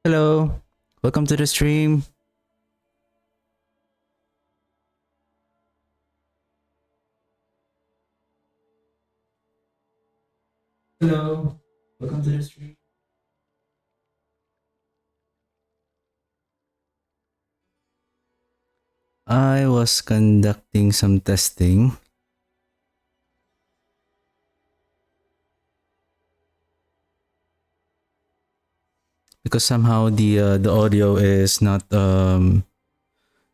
Hello, welcome to the stream. Hello, welcome to the stream. I was conducting some testing because somehow the audio is not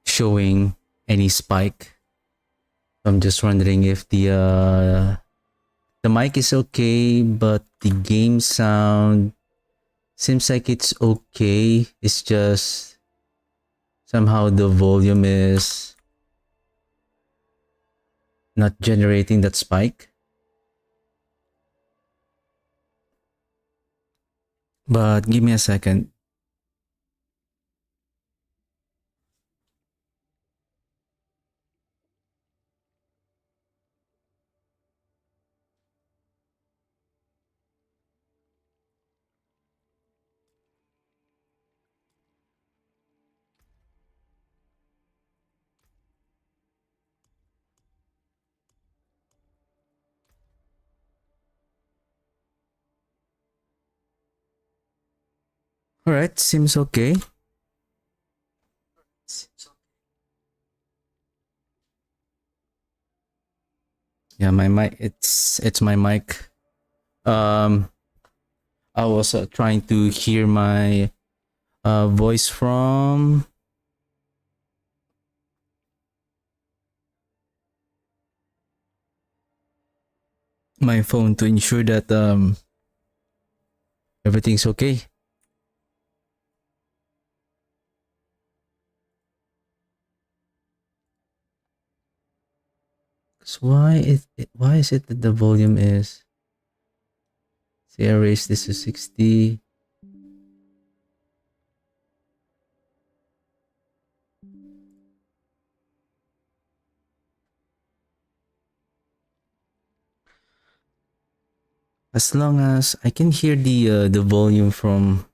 showing any spike. I'm just wondering if the mic is okay, but the game sound seems like it's okay. It's just somehow the volume is not generating that spike. But give me a second. All right, seems okay. Yeah, my mic. It's my mic. Um, I was trying to hear my voice from my phone to ensure that everything's okay. So why is it that the volume is? Say I raise this to 60. As long as I can hear the volume from.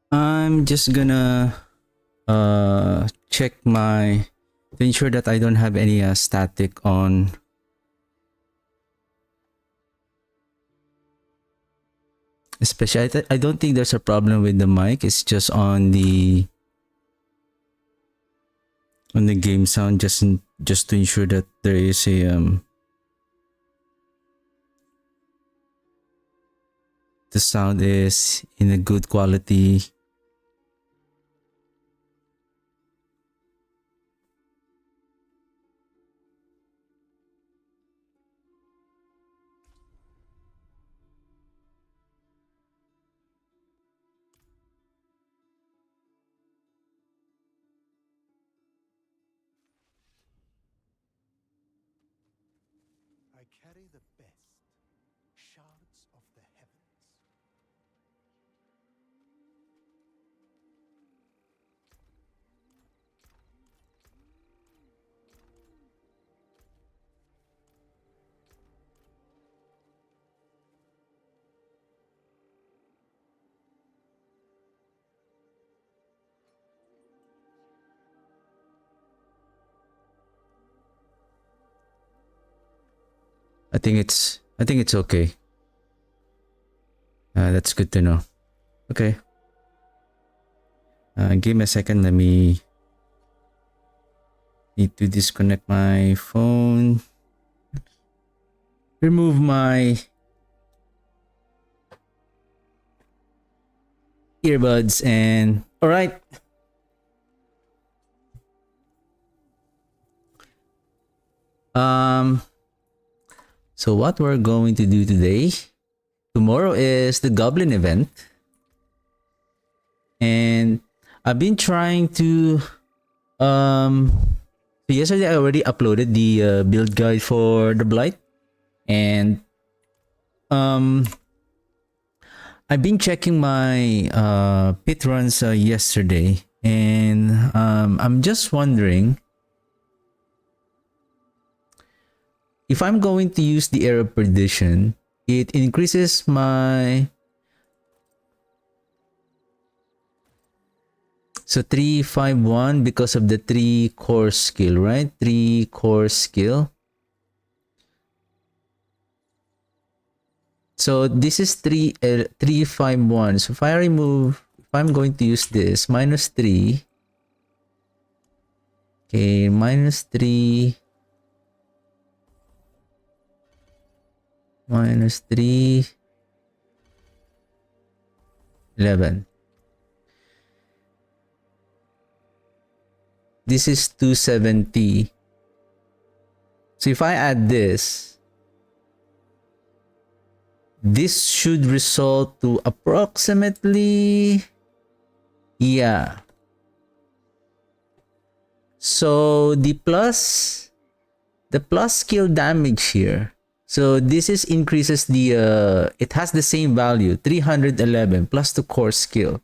I'm just gonna check my to ensure that I don't have any static on. Especially, I don't think there's a problem with the mic. It's just on the game sound, just to ensure that there is a the sound is in a good quality. I carry the best, shards of the heavens. I think it's okay. That's good to know. Okay. Give me a second. Let me need to disconnect my phone. Remove my earbuds and all right. So what we're going to do today, tomorrow is the Goblin event. And I've been trying to so yesterday I already uploaded the build guide for the Blight. And I've been checking my pit runs yesterday, and I'm just wondering if I'm going to use the Heir of Perdition. It increases my 351 because of the 3 core skill, right? 3 core skill. So this is 351. So if I remove, if I'm going to use this, minus 3. Okay, minus 3. Minus 3. 11. This is 270. So if I add this should result to approximately, yeah. So the plus skill damage here. So this is increases the it has the same value, 311 plus the core skill.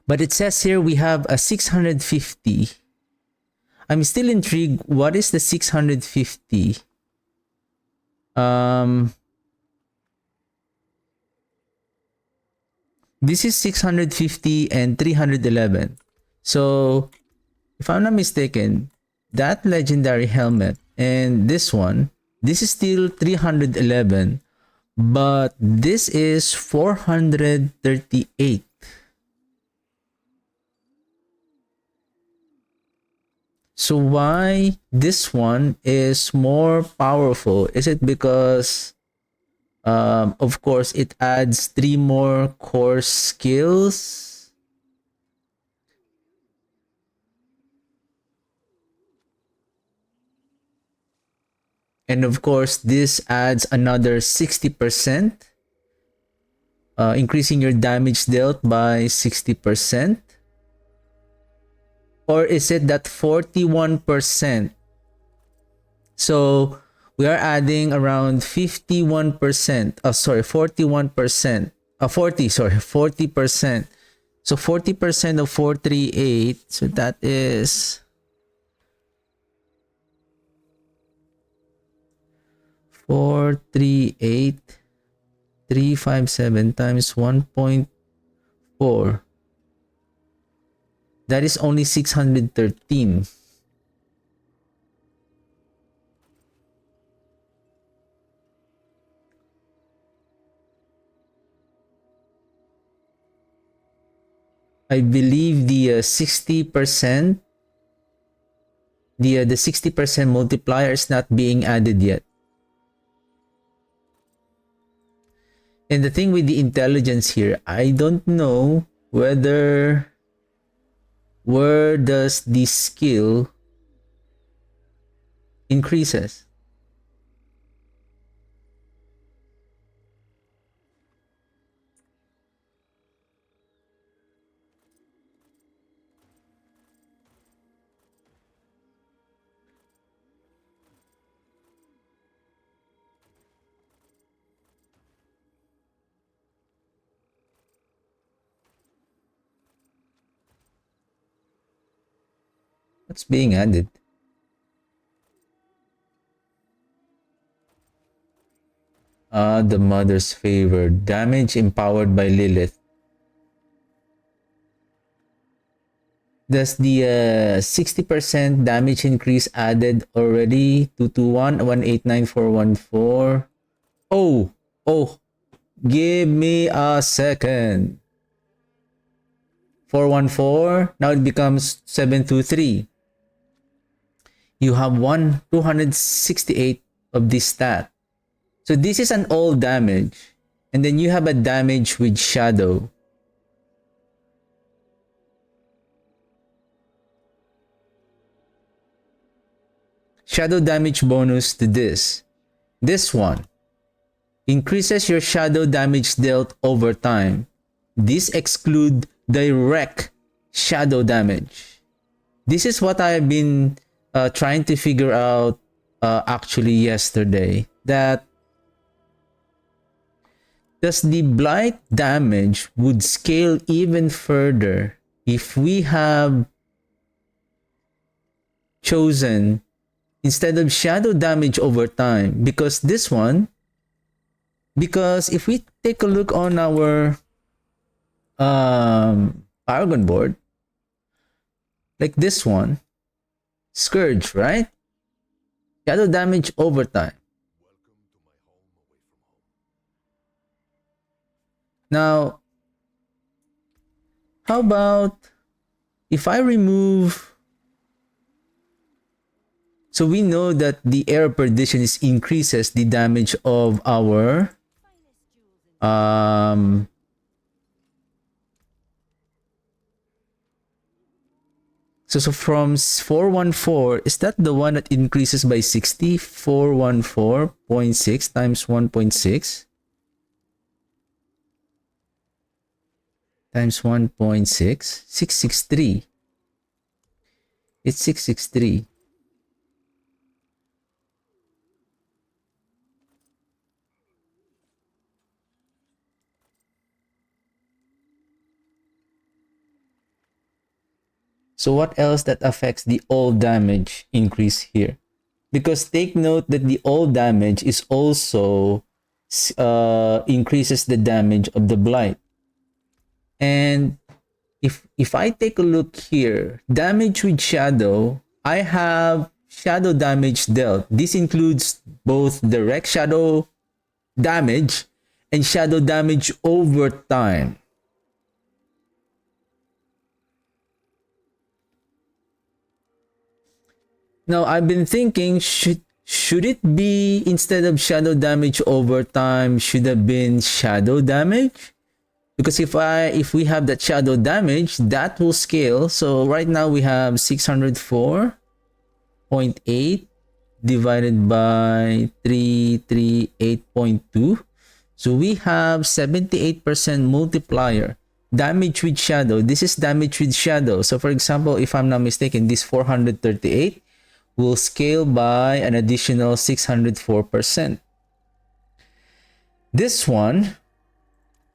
But it says here we have a 650. I'm still intrigued. What is the 650? This is 650 and 311. So, if I'm not mistaken, that legendary helmet and this one, this is still 311, but this is 438. So why this one is more powerful? Is it because of course it adds 3 more core skills? And of course this adds another 60%, increasing your damage dealt by 60%. Or is it that 41%? So we are adding around 51%. Oh, sorry, 41%. 40%. So 40% of 438. So that is 438 357 times 1.4. That is only 613. I believe the 60%, the 60% multiplier is not being added yet. And the thing with the intelligence here, I don't know whether where does the skill increases. What's being added? The mother's favor. Damage empowered by Lilith. Does the 60% damage increase added already? 221 189414. Oh, give me a second. 414. Now it becomes 723. You have 268 of this stat. So this is an all damage. And then you have a damage with shadow. Shadow damage bonus to this. This one increases your shadow damage dealt over time. This exclude direct shadow damage. This is what I've been trying to figure out actually yesterday. That does the blight damage would scale even further if we have chosen instead of shadow damage over time, because this one, because if we take a look on our Paragon board, like this one, Scourge, right? Shadow damage over time. Now, how about if I remove... So we know that the Heir of Perdition increases the damage of our so from 414, is that the one that increases by 60? 414.6 times 1.6 times 1.6, 663. It's 663. So what else that affects the all damage increase here? Because take note that the all damage is also increases the damage of the blight. And if I take a look here, damage with shadow, I have shadow damage dealt. This includes both direct shadow damage and shadow damage over time. Now, I've been thinking, should it be, instead of shadow damage over time, should have been shadow damage? Because if we have that shadow damage, that will scale. So right now we have 604.8 divided by 338.2. So we have 78% multiplier. Damage with shadow. This is damage with shadow. So for example, if I'm not mistaken, this 438 will scale by an additional 604%. This one,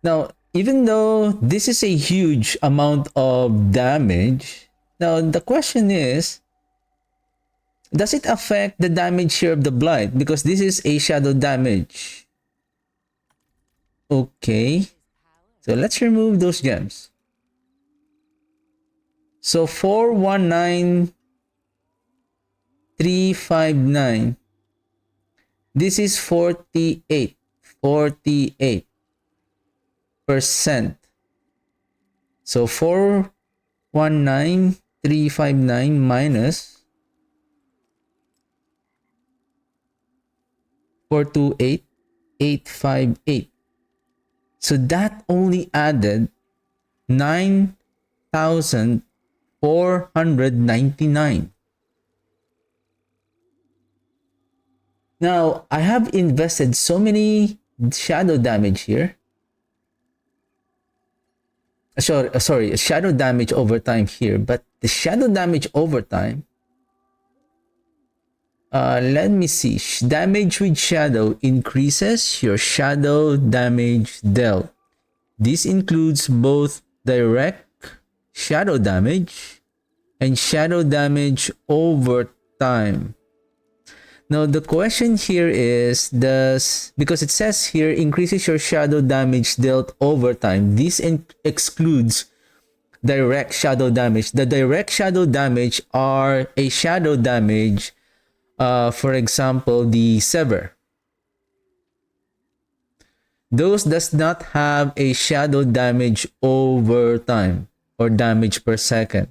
now, even though this is a huge amount of damage, now the question is, does it affect the damage here of the blight? Because this is a shadow damage. Okay, so let's remove those gems. So 419,359. This is 48%. So 419,359 minus 428,858. So that only added 9,499. Now, I have invested so many shadow damage here. Sorry, shadow damage over time here. But the shadow damage over time, let me see. Damage with shadow increases your shadow damage dealt. This includes both direct shadow damage and shadow damage over time. Now the question here is, because it says here increases your shadow damage dealt over time, this excludes direct shadow damage. The direct shadow damage are a shadow damage, for example, the Sever. Those does not have a shadow damage over time or damage per second.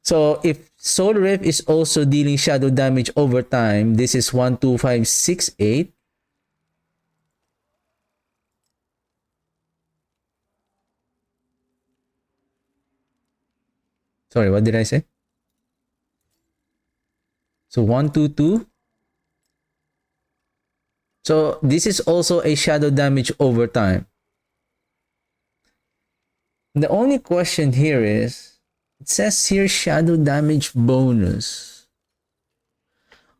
So if Soul Rift is also dealing shadow damage over time, this is 1, 2, 5, 6, 8. Sorry, what did I say? So 1, 2, 2. So this is also a shadow damage over time. The only question here is, it says here shadow damage bonus.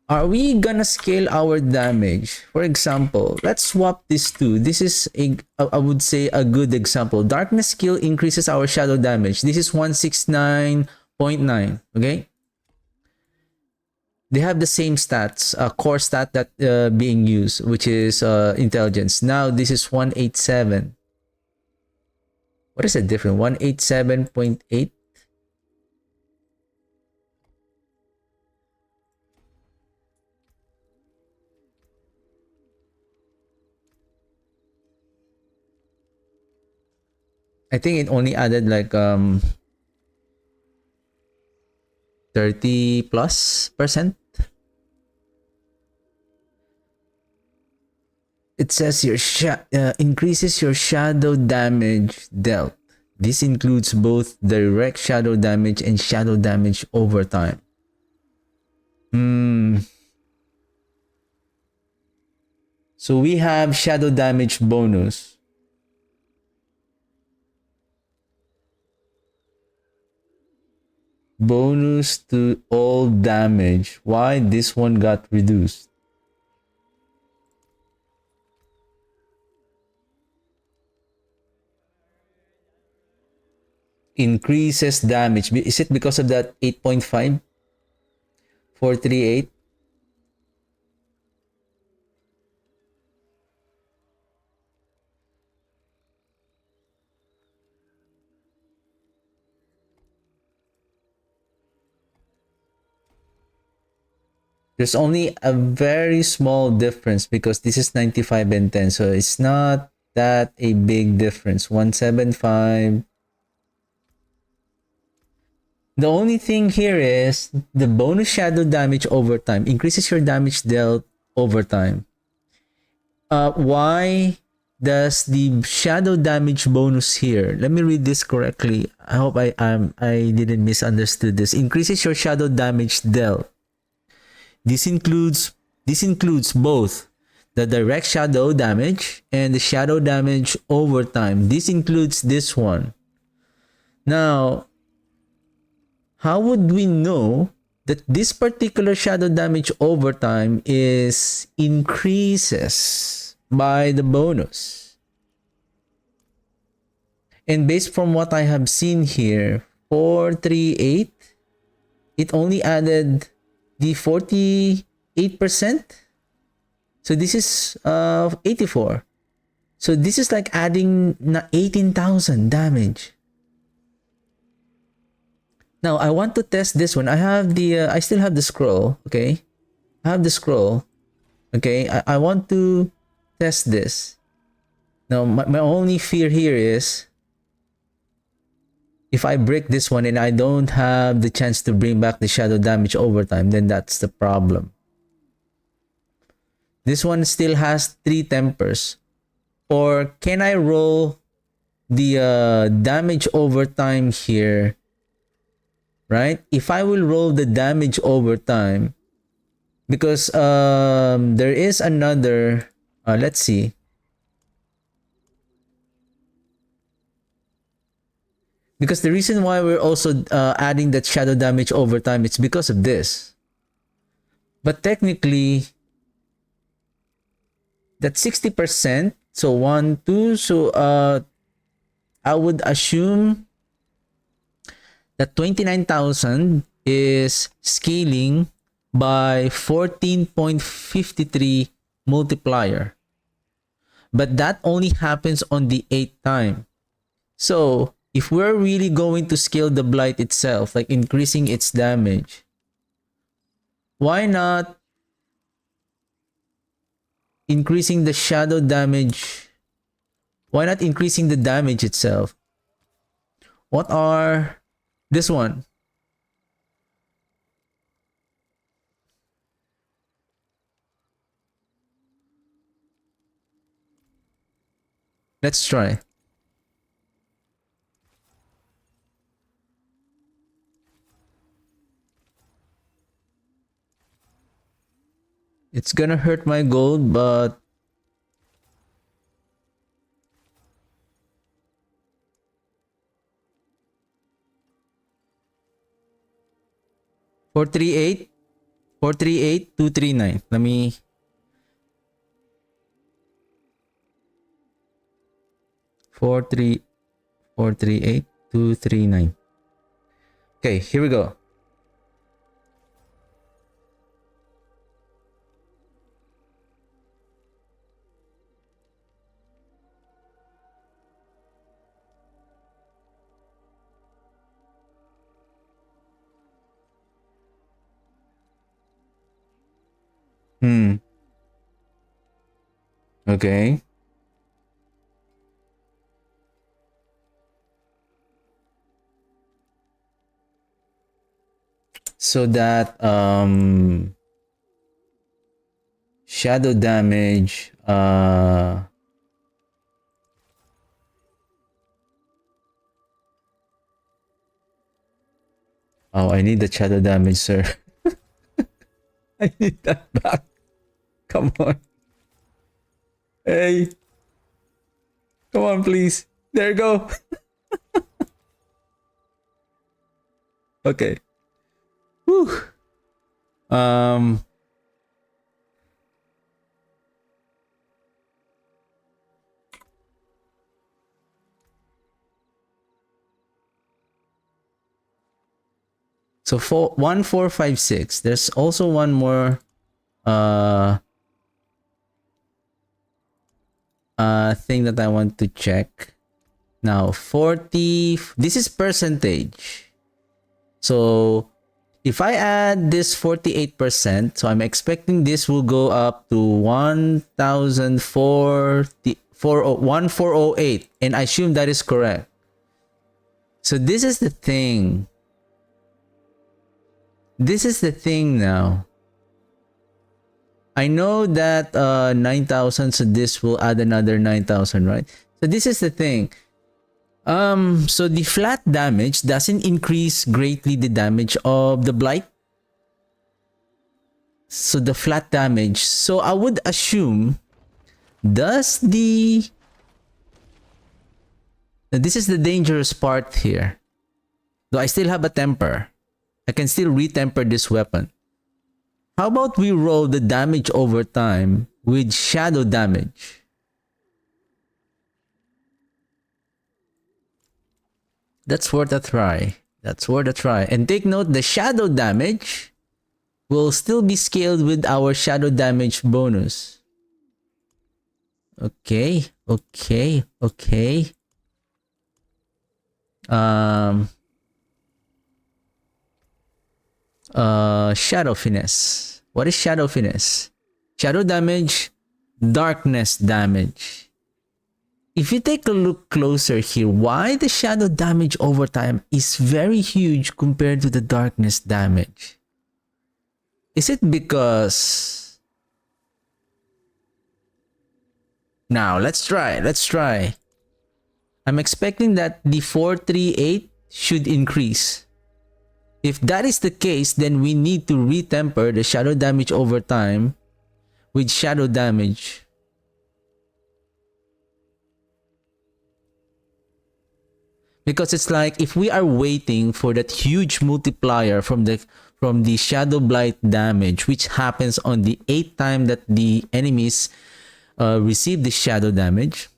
Are we gonna scale our damage? For example, let's swap these two. This is I would say a good example. Darkness skill increases our shadow damage. This is 169.9. Okay. They have the same stats, core stat that being used, which is intelligence. Now this is 187. What is the difference? 187.8. I think it only added like 30+%. It says here increases your shadow damage dealt. This includes both direct shadow damage and shadow damage over time. So we have shadow damage bonus. Bonus to all damage. Why this one got reduced? Increases damage. Is it because of that 8.5? 438? There's only a very small difference because this is 95 and 10. So it's not that a big difference. 175. The only thing here is the bonus shadow damage over time increases your damage dealt over time. Why does the shadow damage bonus here? Let me read this correctly. I hope I didn't misunderstood this. Increases your shadow damage dealt. This includes both the direct shadow damage and the shadow damage over time. This includes this one. Now, how would we know that this particular shadow damage over time is increases by the bonus? And based from what I have seen here, 438, it only added the 48%. So this is 84. So this is like adding 18,000 damage. Now I want to test this one. I have the I still have the scroll. Okay, I have the scroll. Okay, I want to test this. Now my only fear here is if I break this one and I don't have the chance to bring back the shadow damage over time, then that's the problem. This one still has 3 tempers. Or can I roll the damage over time here? Right? If I will roll the damage over time, because there is another, let's see. Because the reason why we're also adding that shadow damage over time, it's because of this. But technically, that's 60%. So 1, 2. So I would assume that 29,000 is scaling by 14.53 multiplier. But that only happens on the 8th time. So if we're really going to scale the Blight itself, like increasing its damage, why not increasing the shadow damage? Why not increasing the damage itself? What are this one? Let's try. It's gonna hurt my gold, but 438, 438, 239. Let me. Four three 438,239. Okay, here we go. Okay. So that shadow damage oh, I need the shadow damage, sir. I need that back. Come on. Hey. Come on, please. There you go. Okay. Whew. So 1456. There's also one more thing that I want to check. Now 40, this is percentage. So if I add this 48%, so I'm expecting this will go up to 1408, and I assume that is correct. So this is the thing. This is the thing now. I know that 9,000, so this will add another 9,000, right? So this is the thing. So the flat damage doesn't increase greatly the damage of the Blight. So the flat damage. So I would assume, does the... This is the dangerous part here. Though I still have a temper. I can still retemper this weapon. How about we roll the damage over time with shadow damage? That's worth a try. That's worth a try. And take note, the shadow damage will still be scaled with our shadow damage bonus. Okay, okay, okay. Shadow finesse. What is shadow finesse? Shadow damage, darkness damage. If you take a look closer here, why the shadow damage over time is very huge compared to the darkness damage? Is it because... Now, let's try. Let's try. I'm expecting that the 438 should increase. If that is the case, then we need to retemper the shadow damage over time with shadow damage. Because it's like if we are waiting for that huge multiplier from the shadow blight damage, which happens on the 8th time that the enemies receive the shadow damage,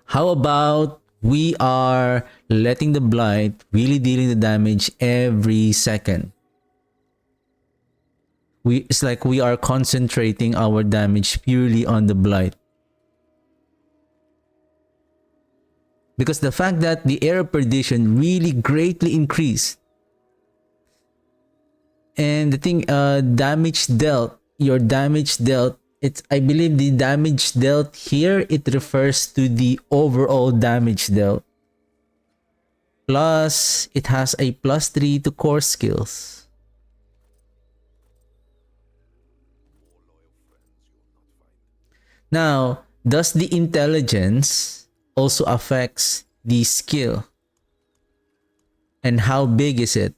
how about we are letting the blight really dealing the damage every second? It's like we are concentrating our damage purely on the blight. Because the fact that the Heir of Perdition really greatly increased. And the thing, damage dealt, your damage dealt, it's, I believe the damage dealt here, it refers to the overall damage dealt. Plus, it has a +3 to core skills. Now, does the intelligence also affects the skill? And how big is it?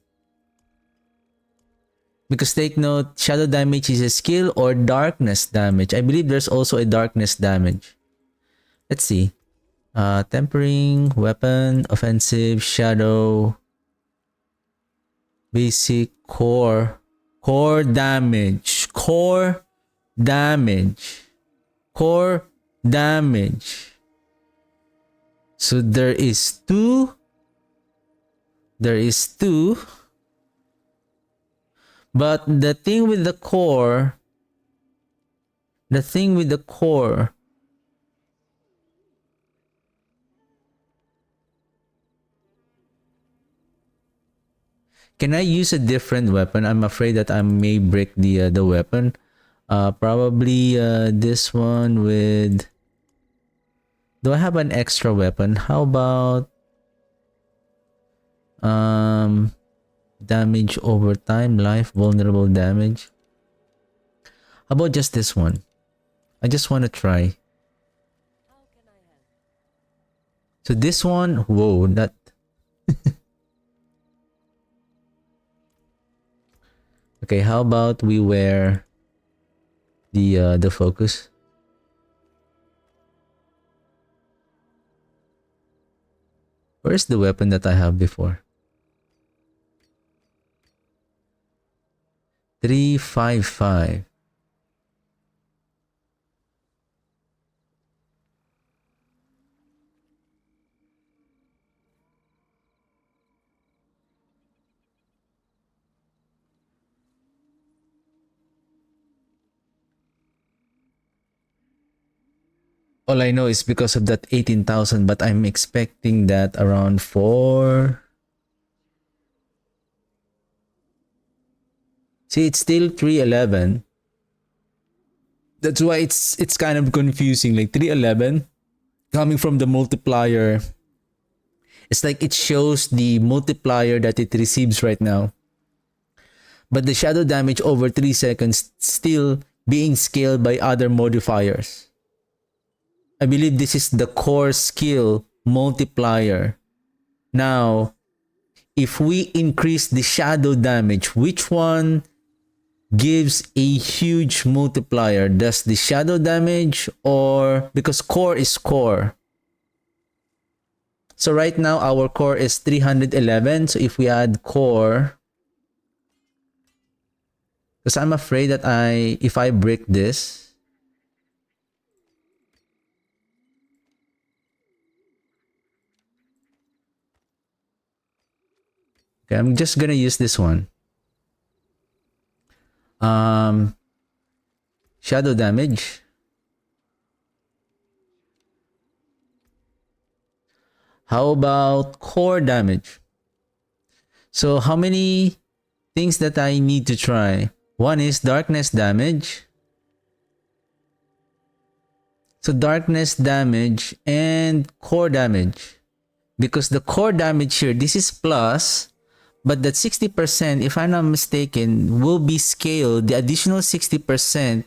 Because take note, shadow damage is a skill or darkness damage. I believe there's also a darkness damage. Let's see. Tempering, weapon, offensive, shadow, basic, core. Core damage. Core damage. Core damage. So there is two. There is two. But the thing with the core, can I use a different weapon? I'm afraid that I may break the weapon. Probably this one with. Do I have an extra weapon? How about damage over time, life, vulnerable damage? How about just this one? I just want to try. So this one, whoa, that. Okay, how about we wear the focus? Where's the weapon that I have before? 355. All I know is because of that 18,000, but I'm expecting that around 4. See, it's still 311. That's why it's kind of confusing. Like 311 coming from the multiplier. It's like it shows the multiplier that it receives right now. But the shadow damage over 3 seconds still being scaled by other modifiers. I believe this is the core skill multiplier. Now, if we increase the shadow damage, which one gives a huge multiplier? Does the shadow damage or because core is core? So right now our core is 311. So if we add core, because I'm afraid that if I break this, okay, I'm just gonna use this one. Shadow damage. How about core damage? So how many things that I need to try? One is darkness damage. So darkness damage and core damage. Because the core damage here, this is plus, but that 60%, if I'm not mistaken, will be scaled. The additional 60%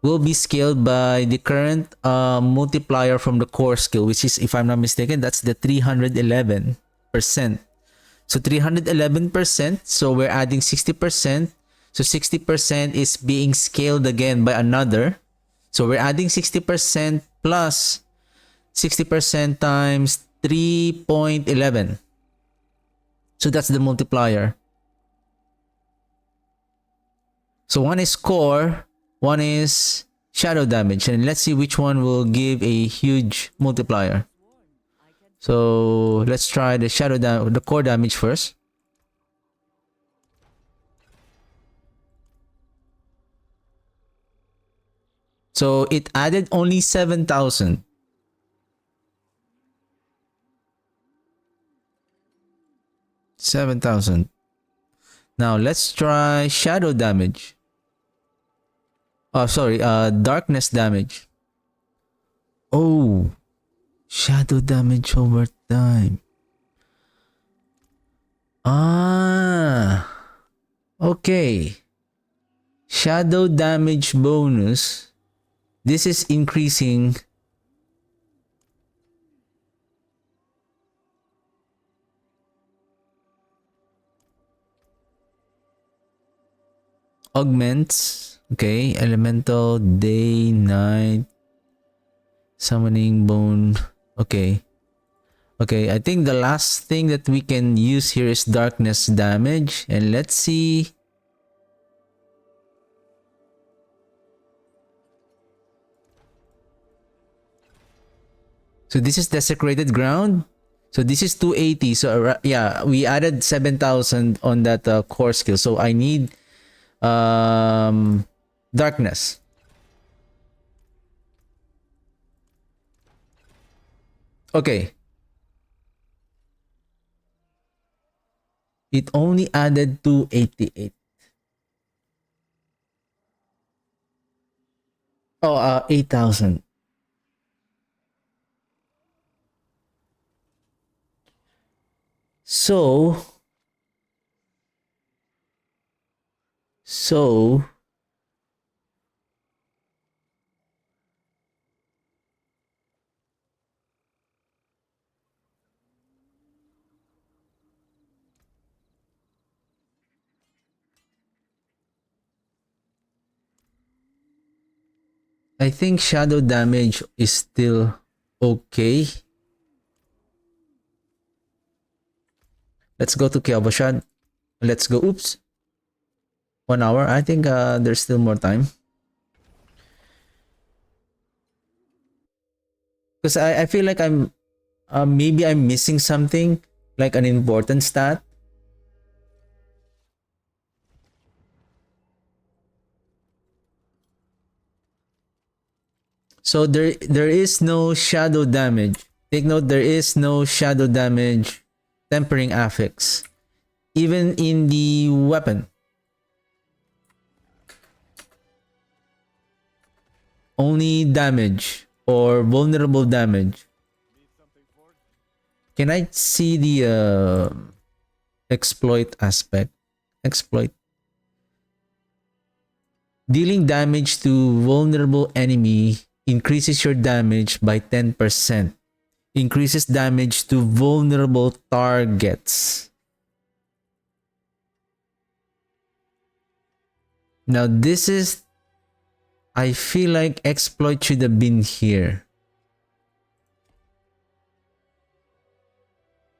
will be scaled by the current multiplier from the core skill, which is, if I'm not mistaken, that's the 311%. So 311%, so we're adding 60%. So 60% is being scaled again by another. So we're adding 60% plus 60% times 3.11. So that's the multiplier. So one is core, one is shadow damage, and let's see which one will give a huge multiplier. So let's try the core damage first. So it added only 7,000. 7,000. Now let's try shadow damage. Oh, sorry, darkness damage. Oh, shadow damage over time. Ah, okay. Shadow damage bonus. This is increasing. Augments. Okay, elemental, day, night, summoning bone. Okay. Okay, I think the last thing that we can use here is darkness damage. And let's see. So this is desecrated ground. So this is 280. So yeah, we added 7,000 on that core skill. So I need darkness. Okay. It only added 288. Oh, 8,000. So I think shadow damage is still okay. Let's go to Kiabashad. Let's go. Oops. 1 hour. I think there's still more time. Because I feel like I'm maybe I'm missing something, like an important stat. So there is no shadow damage. Take note, there is no shadow damage tempering affix. Even in the weapon. Only damage or vulnerable damage. Can I see the exploit aspect? Exploit. Dealing damage to vulnerable enemy increases your damage by 10%. Increases damage to vulnerable targets. Now this is, I feel like exploit should have been here.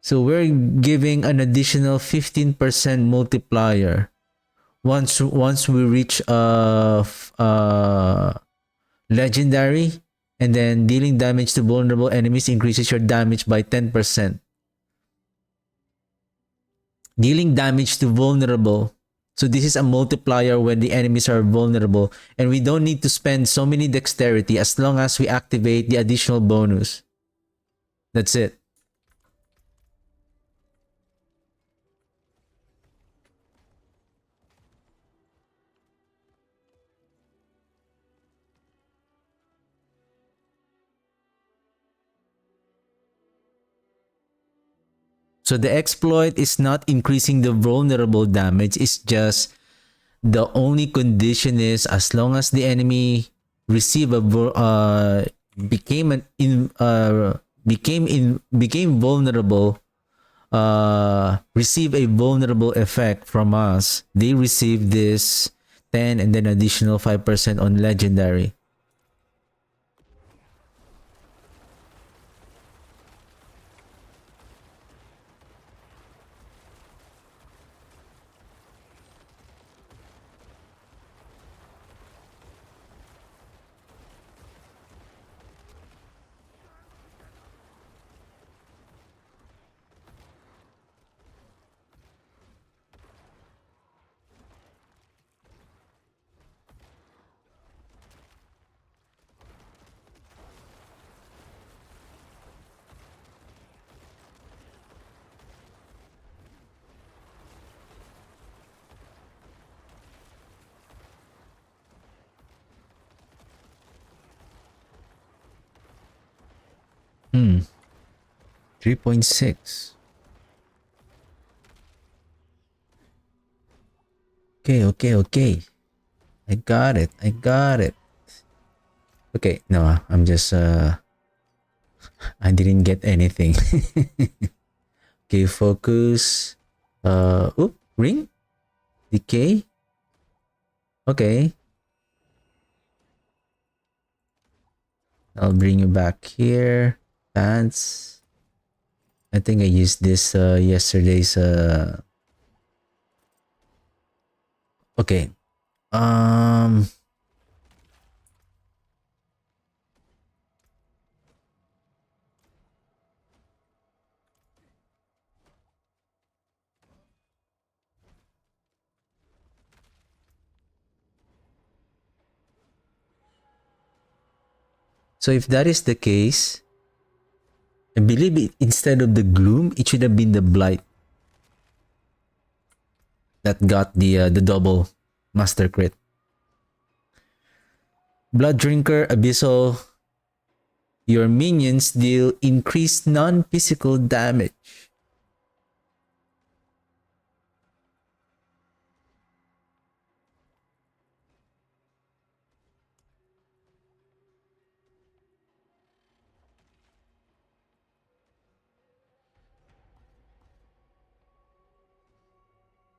So we're giving an additional 15% multiplier once we reach legendary, and then dealing damage to vulnerable enemies increases your damage by 10%. Dealing damage to vulnerable. So this is a multiplier when the enemies are vulnerable, and we don't need to spend so many dexterity as long as we activate the additional bonus. That's it. So the exploit is not increasing the vulnerable damage. It's just the only condition is as long as the enemy receive a became vulnerable, receive a vulnerable effect from us, they receive this 10 and then additional 5% on legendary. 3.6. Okay. I got it. Okay, no, I'm just I didn't get anything. Okay, focus. Ring? Decay? Okay. I'll bring you back here. Pants. I think I used this yesterday's okay. Um so if that is the case, I believe instead of the gloom, it should have been the blight that got the double master crit. Blood Drinker, Abyssal, your minions deal increased non-physical damage.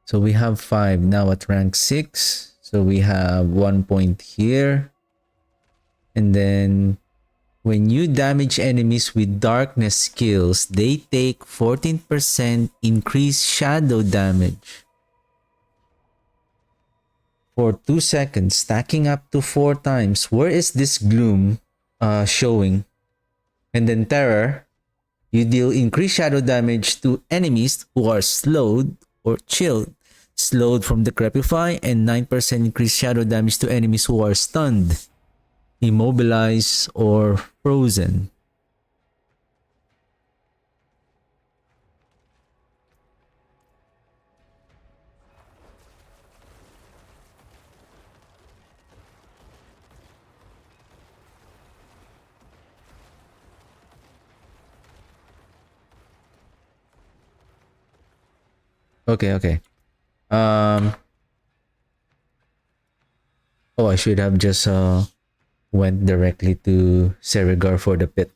So we have 5 now at rank 6. So we have 1 point here. And then when you damage enemies with darkness skills, they take 14% increased shadow damage for 2 seconds, stacking up to 4 times. Where is this gloom showing? And then terror, you deal increased shadow damage to enemies who are slowed or chilled. Slowed from Decrepify, and 9% increased shadow damage to enemies who are stunned, immobilized, or frozen. Okay. Oh, I should have just went directly to Serigar for the pit.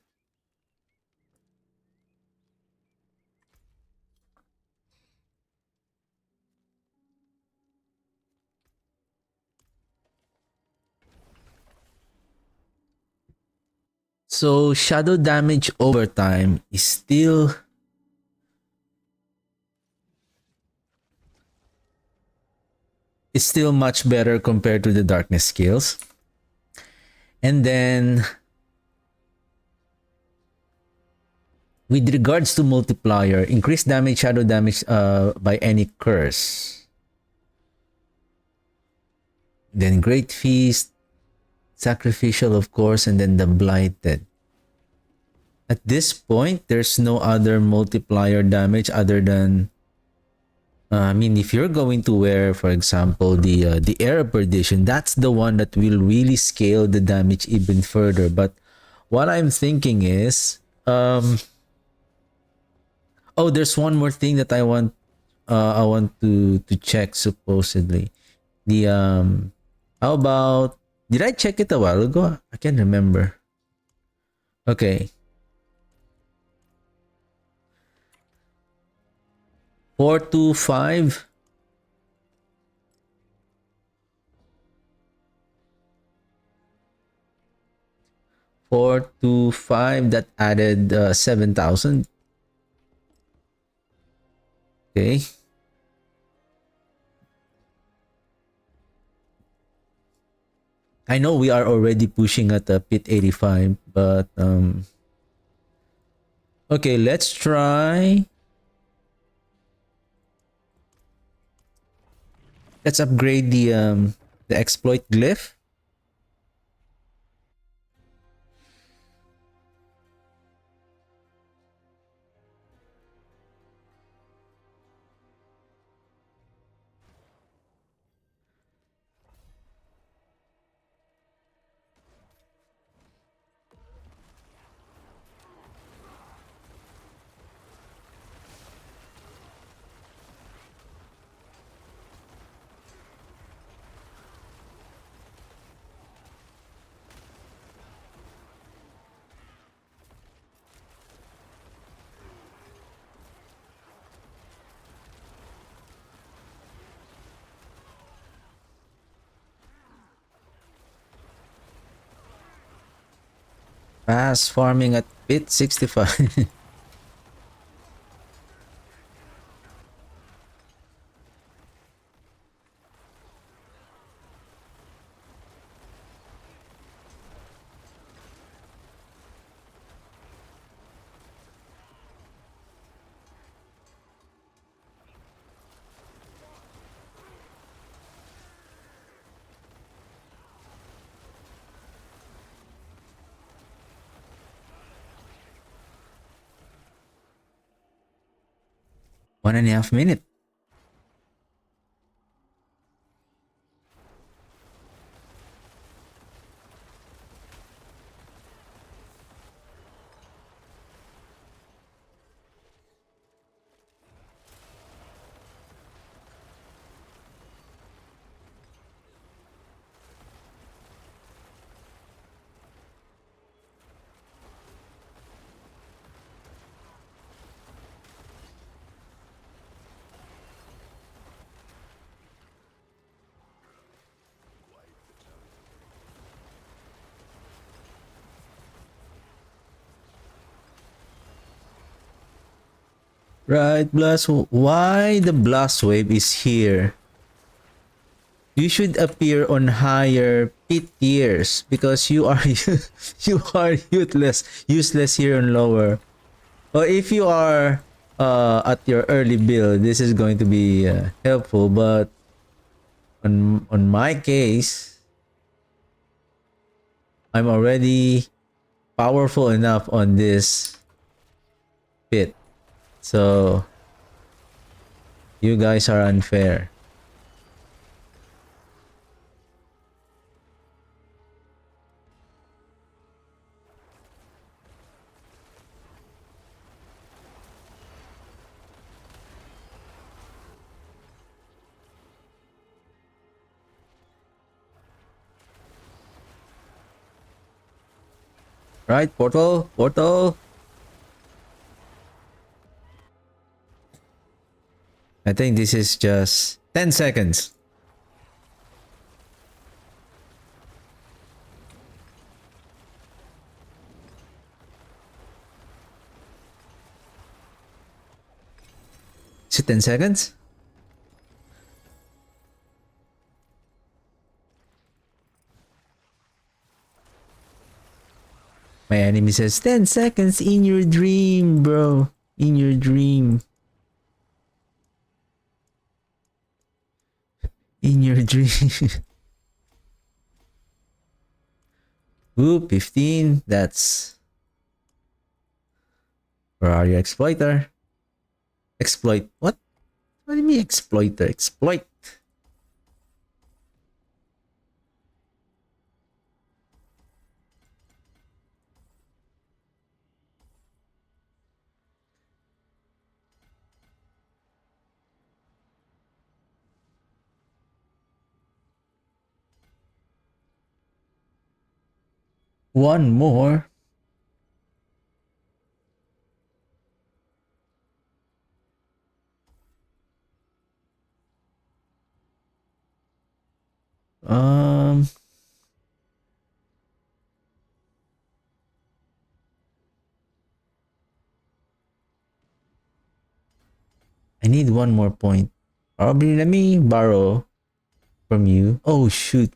So shadow damage over time is still much better compared to the darkness skills. And then with regards to multiplier, increased damage, shadow damage by any curse. Then Great Feast, Sacrificial of course, and then the Blighted. At this point, there's no other multiplier damage other than I mean, if you're going to wear, for example, the Heir of Perdition, that's the one that will really scale the damage even further. But what I'm thinking is, oh, there's one more thing that I want to check supposedly. The how about, did I check it a while ago? I can't remember. Okay. 425. 425, that added 7,000. Okay. I know we are already pushing at the pit 85, but okay, let's try. Let's upgrade the exploit glyph. Fast farming at bit 65. One and a half minute. Right, blast. Why the blast wave is here? You should appear on higher pit tiers because you are you are useless here on lower. Or if you are at your early build, this is going to be helpful. But on my case, I'm already powerful enough on this pit, so you guys are unfair. Right, portal, portal. I think this is just 10 seconds. Is it 10 seconds? My enemy says 10 seconds in your dream, bro. In your dream. In your dream. Ooh, 15. That's... Where are you, exploiter? Exploit. What? What do you mean exploiter? Exploit. One more. Um... I need one more point. Probably let me borrow from you. Oh shoot.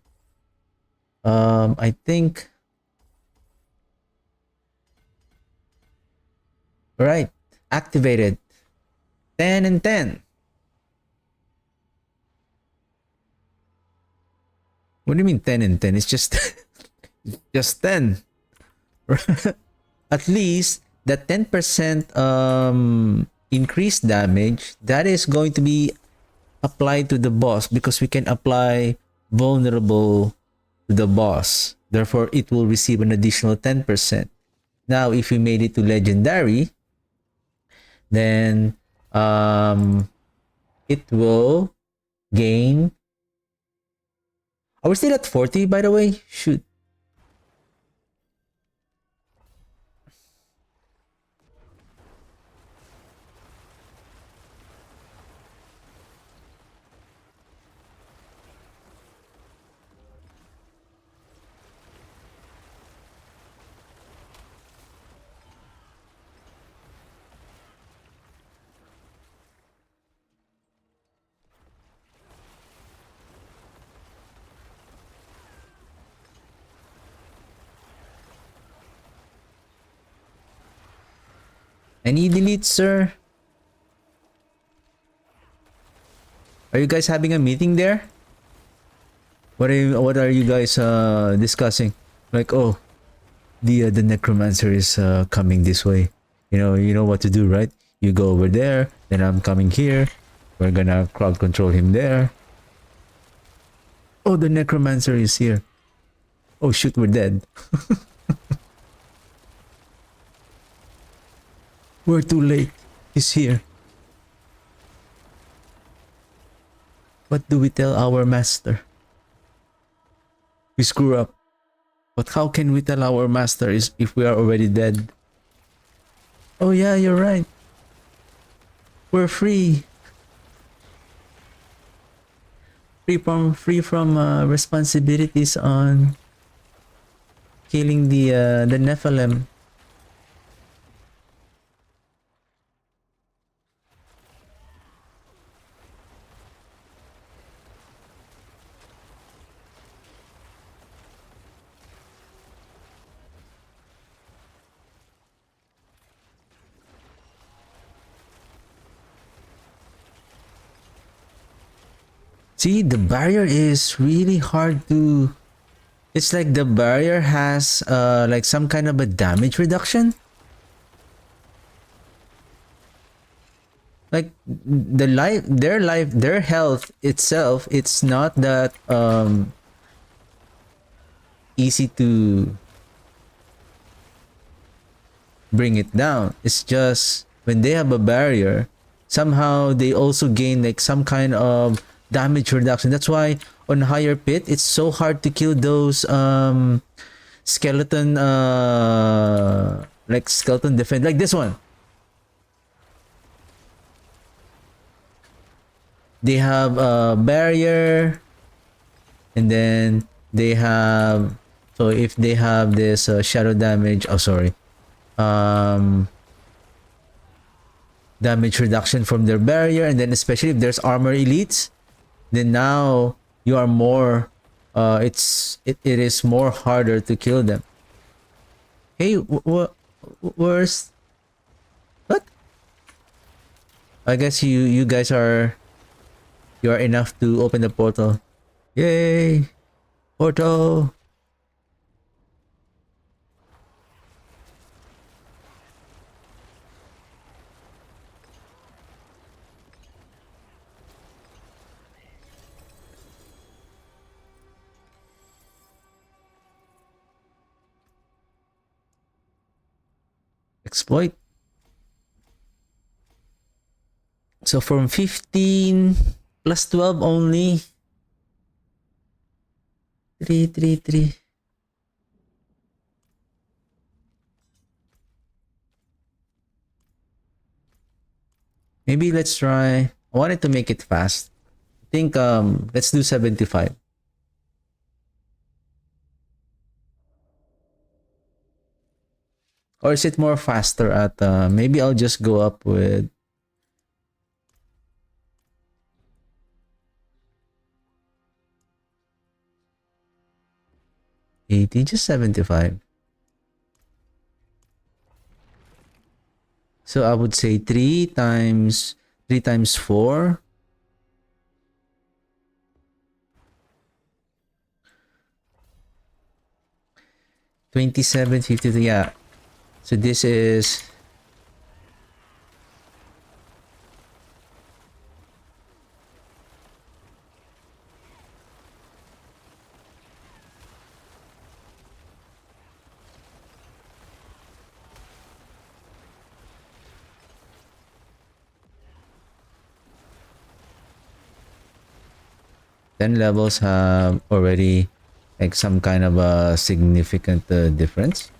I think... Right. Activated. 10 and 10. What do you mean 10 and 10? It's just just 10. At least the 10% increased damage that is going to be applied to the boss because we can apply vulnerable to the boss. Therefore, it will receive an additional 10%. Now, if we made it to legendary, then it will gain. Are we still at 40, by the way? Shoot. Any delete, sir? Are you guys having a meeting there? What are you guys discussing? Like, oh, the necromancer is coming this way. You know what to do, right? You go over there, then I'm coming here. We're gonna crowd control him there. Oh, the necromancer is here. Oh shoot, we're dead. We're too late. He's here. What do we tell our master? We screw up. But how can we tell our master is if we are already dead? Oh yeah, you're right. We're free. Free from responsibilities on killing the Nephilim. See, the barrier is really hard to... It's like the barrier has like some kind of a damage reduction. Like their health itself, it's not that easy to bring it down. It's just when they have a barrier, somehow they also gain like some kind of damage reduction. That's why on higher pit, it's so hard to kill those skeleton like skeleton defense, like this one. They have a barrier, and then they have, so if they have this shadow damage, oh sorry, damage reduction from their barrier, and then especially if there's armor elites, then now you are more it is more harder to kill them. Hey, where's what? I guess you guys are, you are enough to open the portal. Yay, portal. Exploit. So from 15 plus 12 only. 3. Maybe let's try. I wanted to make it fast. I think let's do 75. Or is it more faster at maybe I'll just go up with 80, just 75. So I would say 3 times 4. $27.50, yeah. So this is ten levels have already like some kind of a significant difference.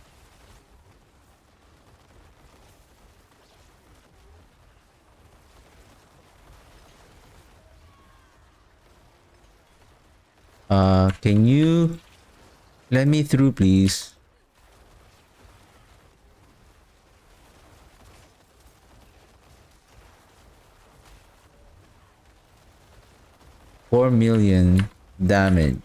Can you let me through, please? $4 million damage.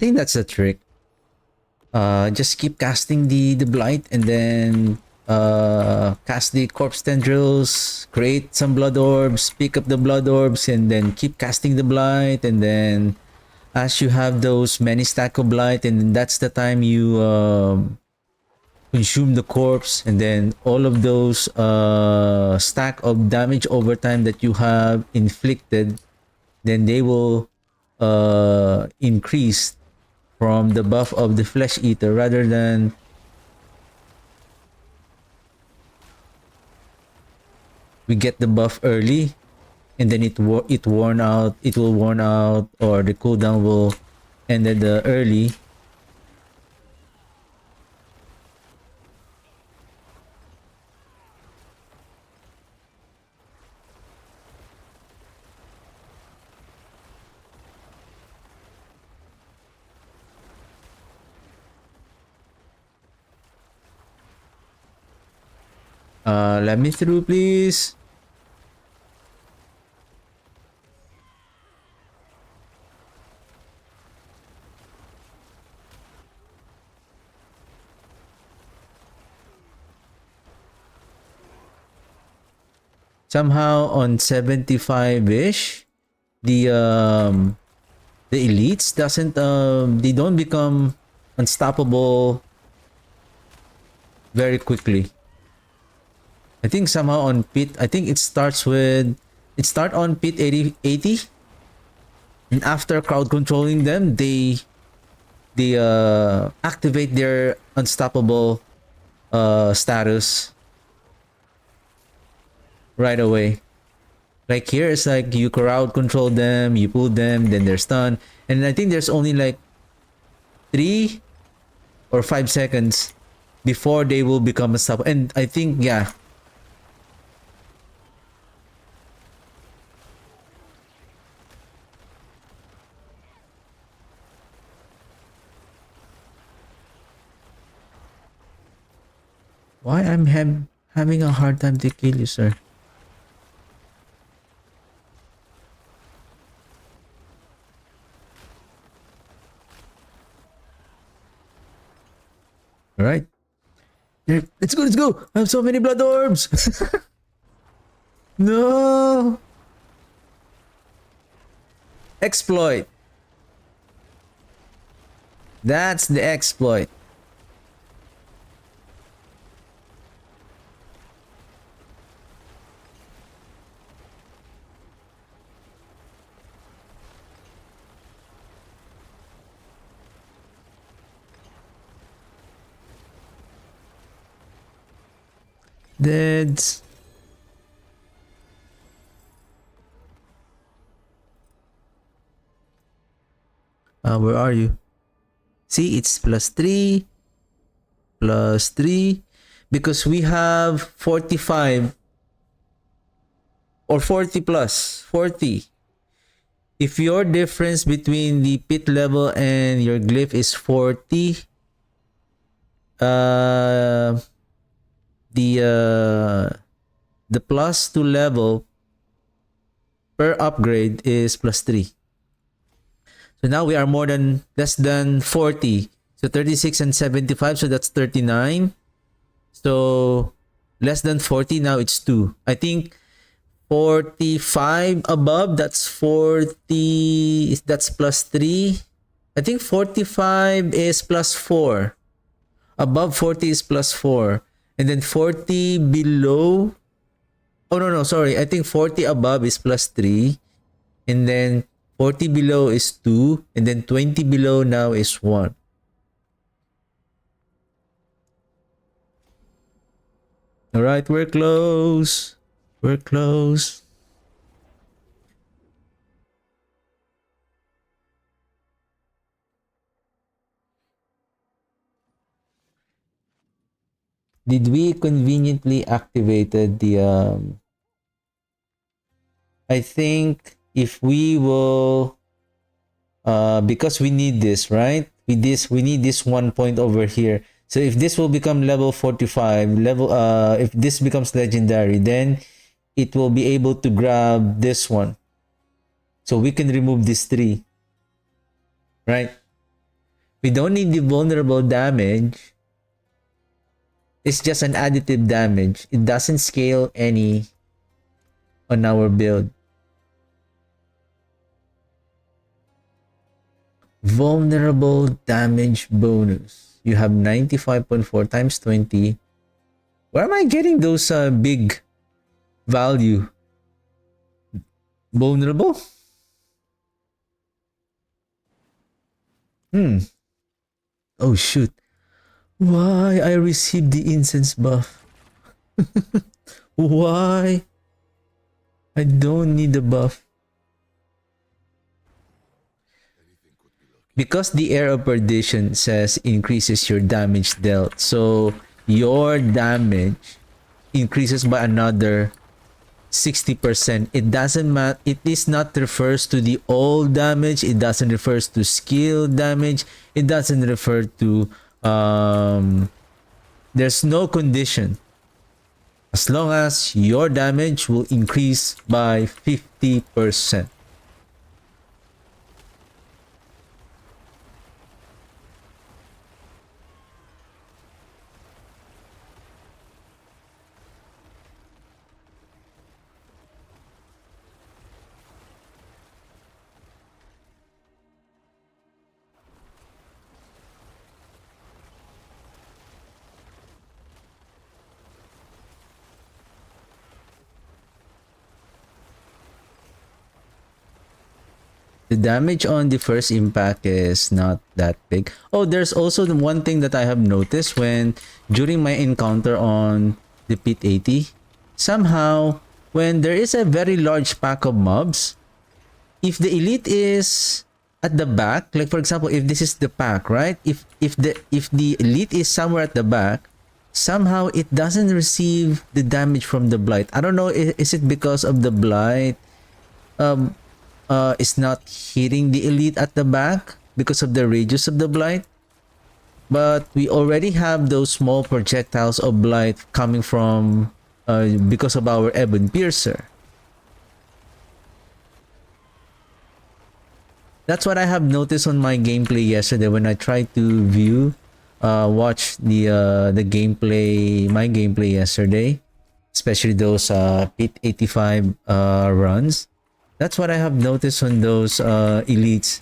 think that's the trick. Just keep casting the blight, and then cast the corpse tendrils, create some blood orbs, pick up the blood orbs, and then keep casting the blight, and then as you have those many stack of blight, and that's the time you consume the corpse, and then all of those stack of damage over time that you have inflicted, then they will increase from the buff of the flesh eater, rather than we get the buff early and then it will worn out, or the cooldown will end at the early. Let me through, please. Somehow on 75-ish, the elites doesn't they don't become unstoppable very quickly. I think somehow on pit, I think it start on pit 80, and after crowd controlling them, they activate their unstoppable status right away. Like here, it's like you crowd control them, you pull them, then they're stunned, and I think there's only like 3 or 5 seconds before they will become unstoppable. And I think, yeah, why I'm having a hard time to kill you, sir? All right. Let's go, let's go. I have so many blood orbs. No. Exploit. That's the exploit. Dead. Where are you? See, it's +3, +3, because we have 45 or 40 plus 40. If your difference between the pit level and your glyph is 40, the +2 level per upgrade is +3. So now we are less than 40. So 36 and 75, so that's 39. So less than 40, now it's 2. I think 45 above, that's 40, that's +3. I think 45 is +4. Above 40 is +4. And then 40 below, oh no, sorry, I think 40 above is +3. And then 40 below is 2. And then 20 below now is 1. Alright, we're close. We're close. Did we conveniently activated the I think if we will because we need this, right? We need this 1 point over here. So if this will become level 45, if this becomes legendary, then it will be able to grab this one. So we can remove this 3. Right? We don't need the vulnerable damage. It's just an additive damage. It doesn't scale any on our build. Vulnerable damage bonus. You have 95.4 times 20. Where am I getting those big value? Vulnerable? Oh shoot. Why I received the incense buff? Why? I don't need the buff. Because the Heir of Perdition says increases your damage dealt. So your damage increases by another 60%. It doesn't matter. It is not refers to the old damage. It doesn't refers to skill damage. It doesn't refer to there's no condition. As long as your damage will increase by 50%. The damage on the first impact is not that big. Oh, there's also the one thing that I have noticed when during my encounter on the Pit 80. Somehow, when there is a very large pack of mobs, if the elite is at the back, like for example, if this is the pack, right? If the elite is somewhere at the back, somehow it doesn't receive the damage from the blight. I don't know, is it because of the blight is not hitting the elite at the back because of the radius of the blight? But we already have those small projectiles of blight coming from because of our Ebon Piercer. That's what I have noticed on my gameplay yesterday when I tried to watch the gameplay, my gameplay yesterday, especially those Pit 85 runs. That's what I have noticed on those elites.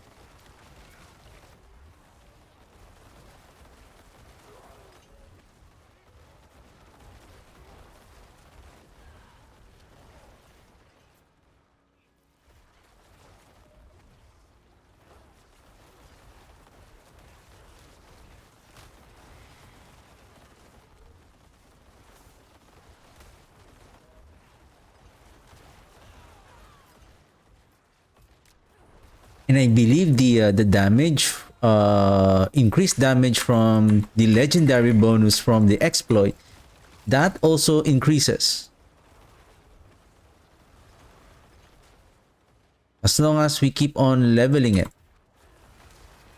And I believe the damage, increased damage from the legendary bonus from the exploit, that also increases. As long as we keep on leveling it.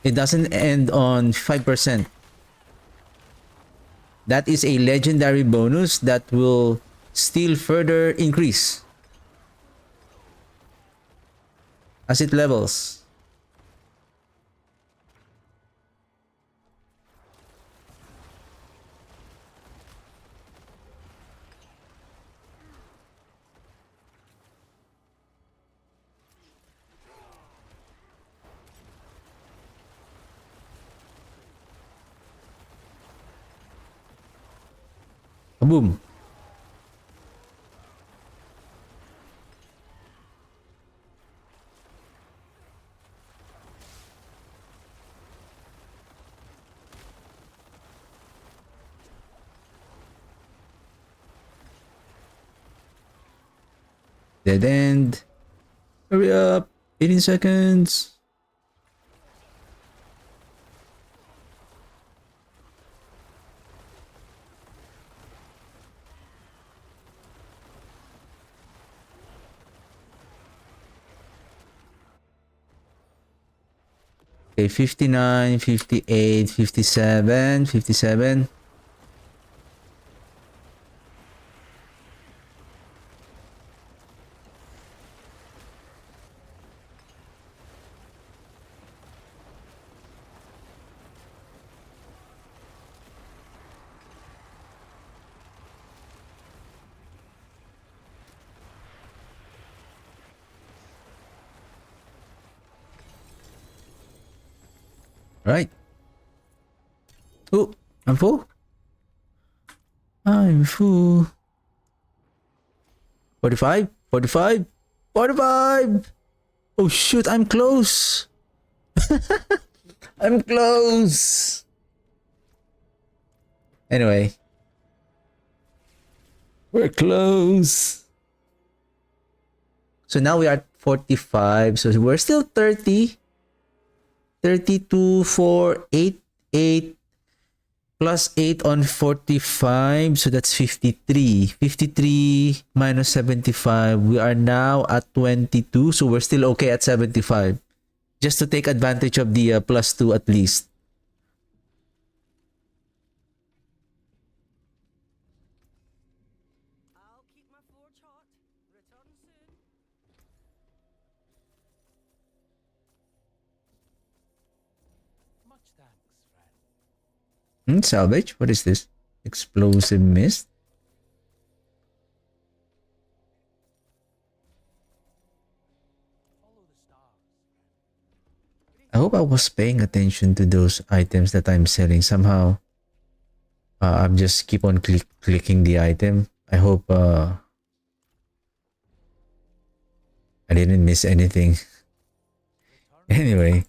It doesn't end on 5%. That is a legendary bonus that will still further increase as it levels. Boom. Dead end. Hurry up. 18 seconds. Okay, 59, 58, 57, 57. Right. Oh, I'm full. I'm full. 45, 45, 45. Oh shoot, I'm close. I'm close. Anyway, we're close. So now we are at 45. So we're still 30. 32, 4, 8, 8 plus 8 on 45. So that's 53. 53 minus 75. We are now at 22. So we're still okay at 75. Just to take advantage of the plus 2 at least. I'll keep my forge hot. Return soon. Much thanks, friend. Salvage? What is this? Explosive mist? Follow the stars, friend. I hope I was paying attention to those items that I'm selling. Somehow, I'm just keep on clicking the item. I hope I didn't miss anything. Anyway.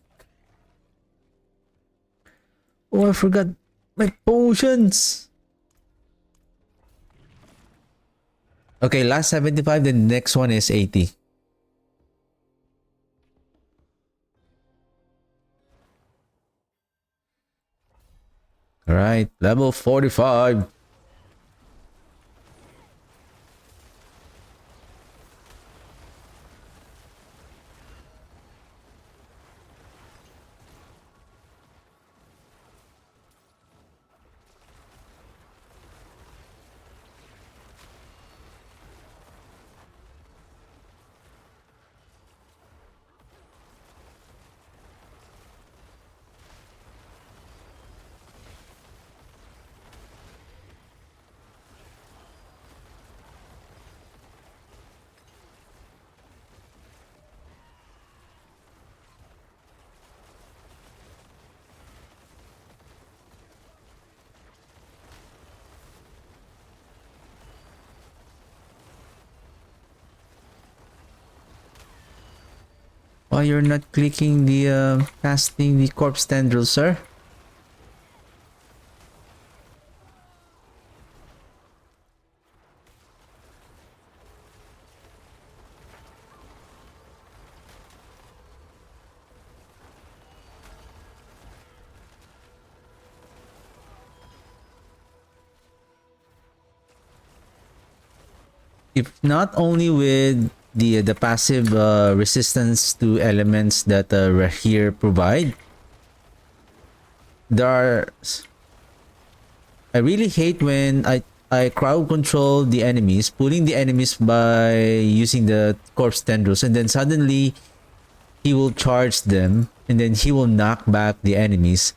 Oh, I forgot my potions. Okay, last 75, the next one is 80. Alright, level 45. Why you're not clicking the casting the corpse tendril, sir? If not only with the passive resistance to elements that here provide, there are. I really hate when I crowd control the enemies, pulling the enemies by using the corpse tendrils, and then suddenly he will charge them, and then he will knock back the enemies.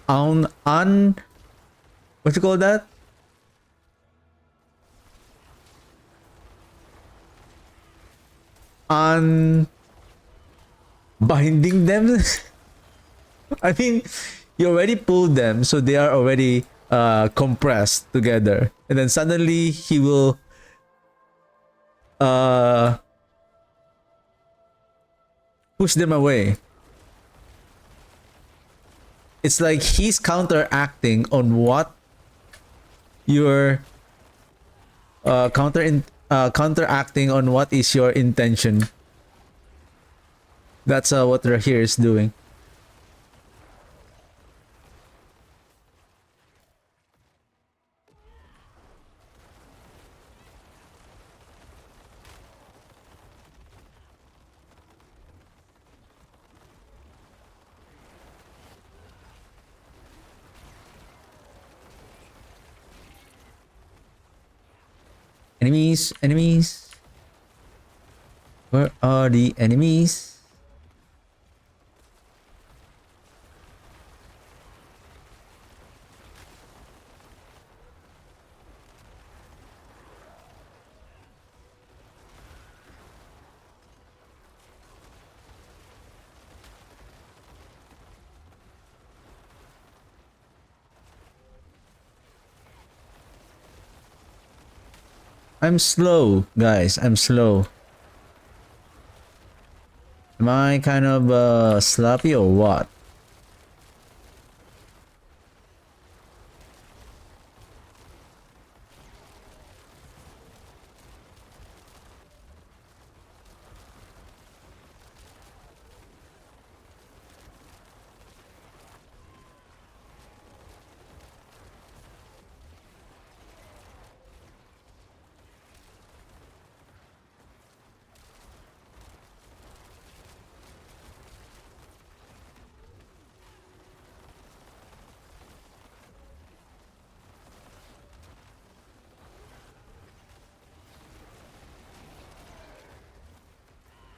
What you call that? On binding them. I mean, you already pulled them, so they are already compressed together, and then suddenly he will uh, push them away. It's like he's counteracting on what you're counteracting on what is your intention. That's what Rahir is doing. Enemies, enemies. Where are the enemies? I'm slow, guys. I'm slow. Am I kind of sloppy or what?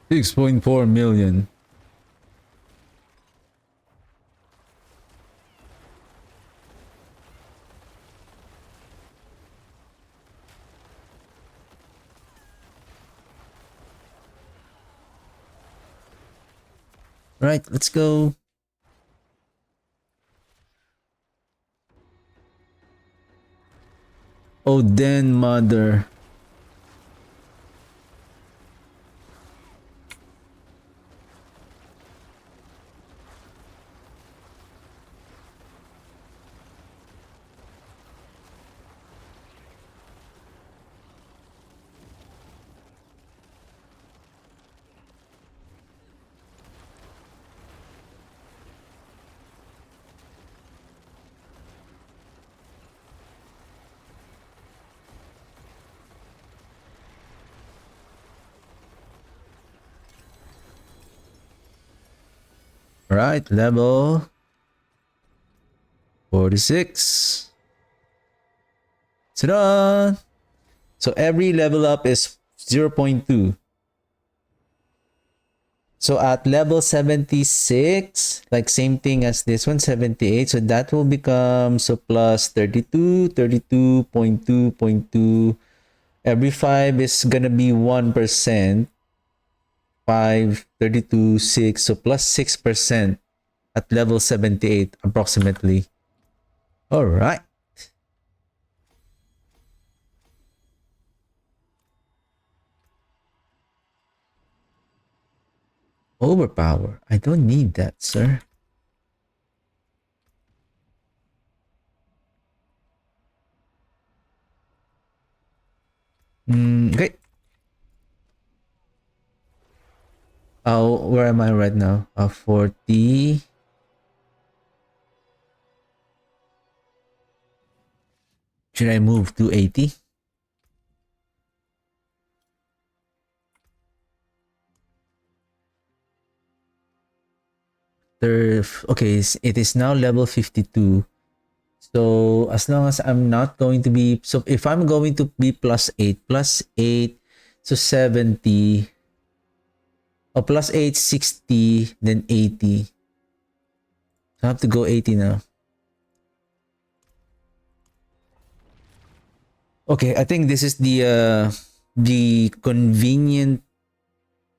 $6.4 million. Right, let's go. Oh, then mother. Right, level 46. Ta-da! So every level up is 0.2. So at level 76, like same thing as this one, 78. So that will become, so plus 32, 32.2.2. Every 5 is gonna be 1%. 5, 32, 6. So plus 6% at level 78 approximately. All right. Overpower. I don't need that, sir. Okay. Oh, where am I right now? 40. Should I move to 80? Okay, it is now level 52. So as long as I'm not going to be, so if I'm going to be plus 8, so 70, or plus 8, 60, then 80. So I have to go 80 now. Okay, I think this is the convenient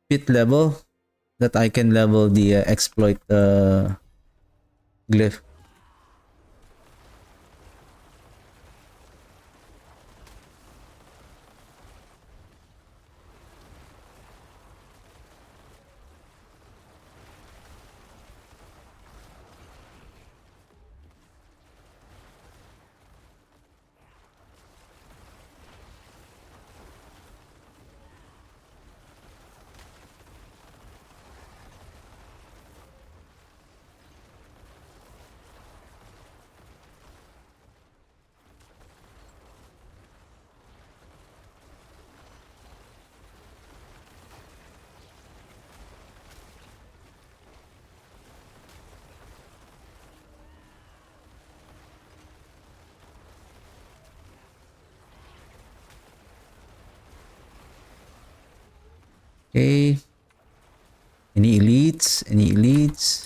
pit level that I can level the exploit glyph. Okay. Any elites? Any elites?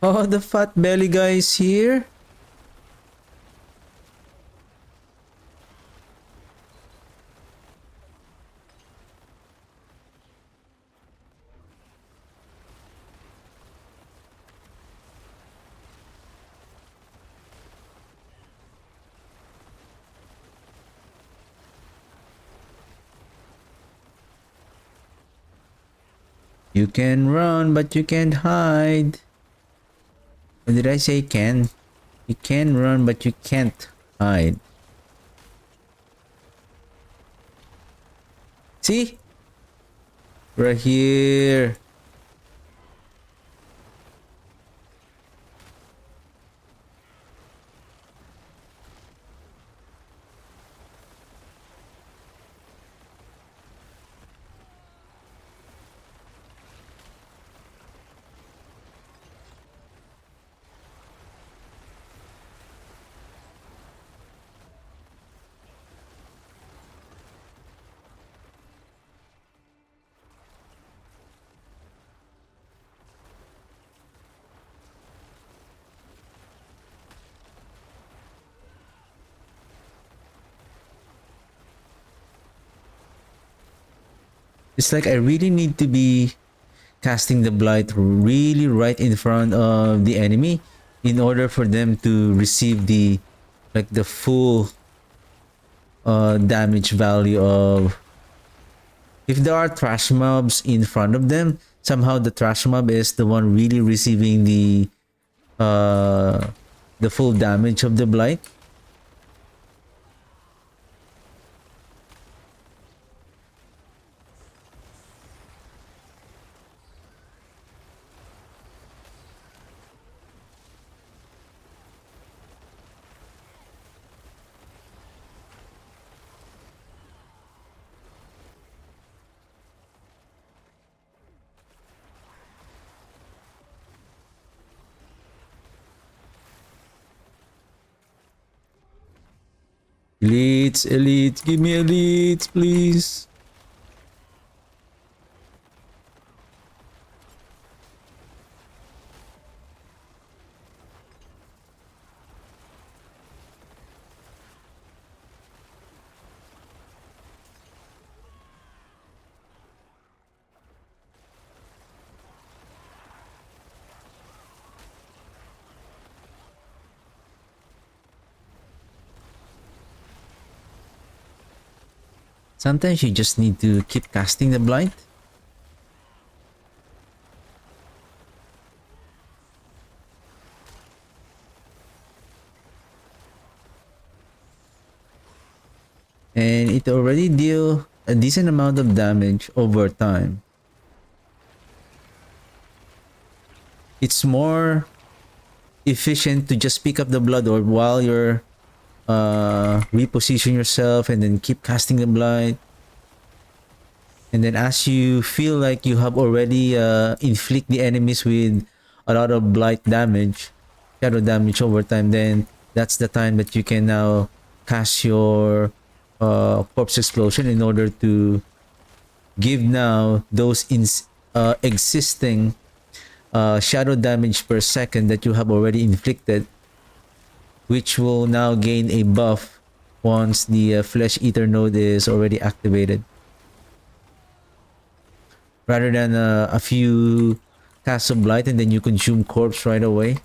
Oh, the fat belly guy is here. You can run, but you can't hide. Or did I say can? You can run, but you can't hide. See? Right here. It's like I really need to be casting the blight really right in front of the enemy in order for them to receive the the full damage value of. If there are trash mobs in front of them, somehow the trash mob is the one really receiving uh the full damage of the blight. Elites, elites, give me elites, please. Sometimes you just need to keep casting the blight. And it already deal a decent amount of damage over time. It's more efficient to just pick up the blood orb while you're reposition yourself and then keep casting the blight. And then as you feel like you have already inflict the enemies with a lot of blight damage, shadow damage over time, then that's the time that you can now cast your corpse explosion in order to give now those existing shadow damage per second that you have already inflicted, which will now gain a buff once the flesh eater node is already activated. Rather than a few casts of blight and then you consume corpse right away.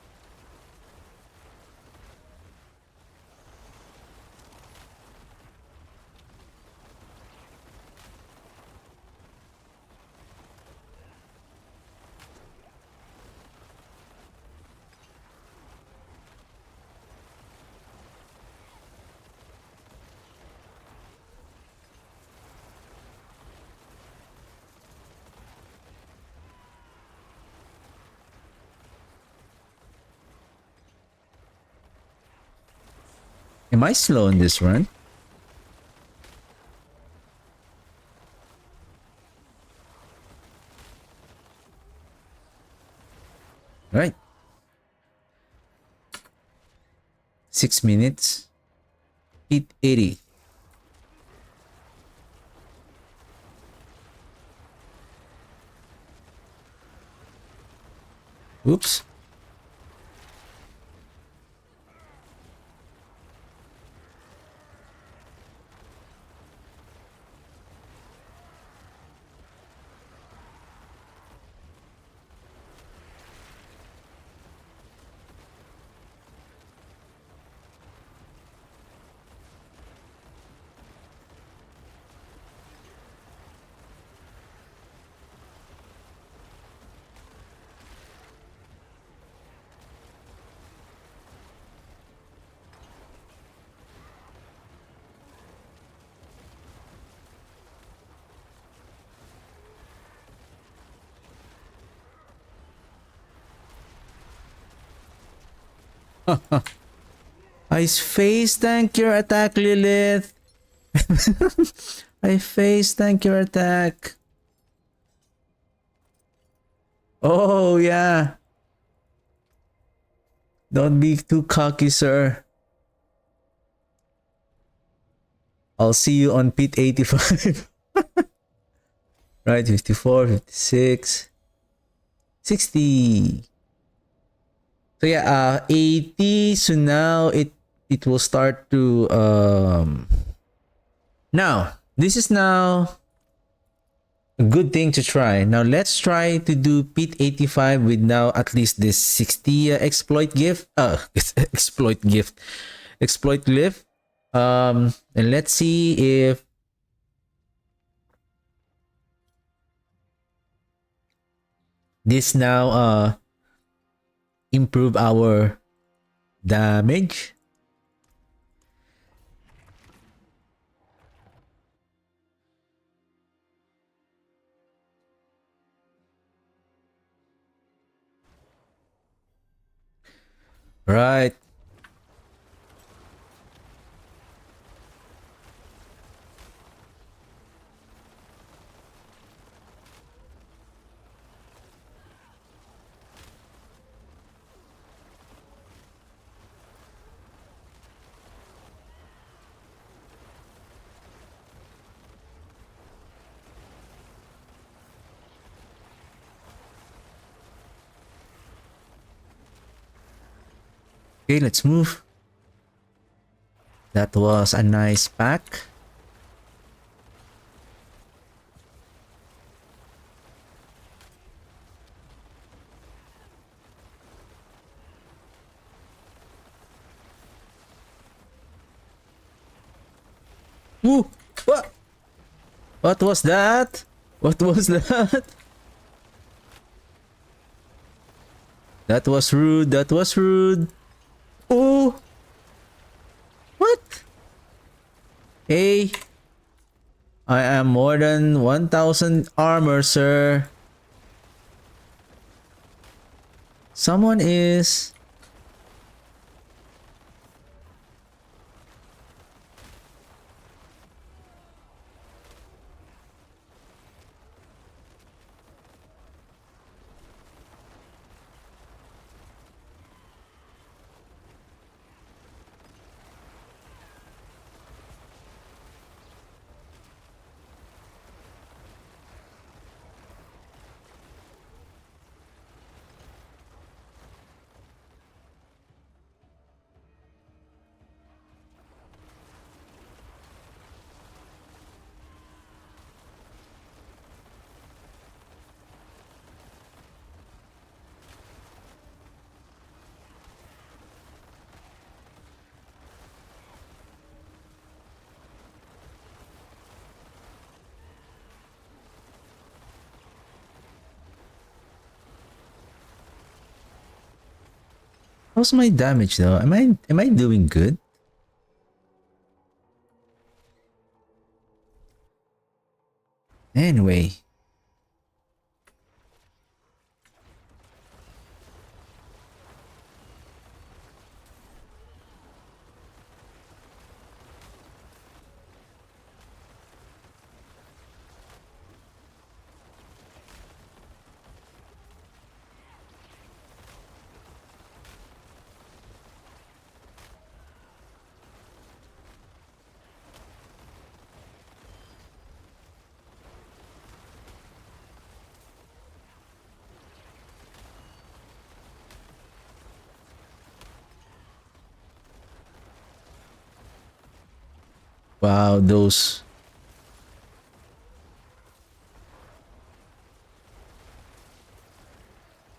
Am I slow in this run? Right. 6 minutes. Hit 80. Oops. I face tank your attack, Lilith. I face tank your attack. Oh, yeah. Don't be too cocky, sir. I'll see you on pit 85. Right, 54, 56, 60. So yeah, 80. So now it will start to now this is now a good thing to try. Now let's try to do pit 85 with now at least this 60 exploit gift. Exploit gift. Exploit glyph. And let's see if this now improve our damage. Right. Okay, let's move. That was a nice pack. Woo! What? What was that? What was that? That was rude. That was rude. Oh! What? Hey, I am more than 1000 armor, sir. Someone is... How's my damage though? Am I doing good? Anyway. Wow, those...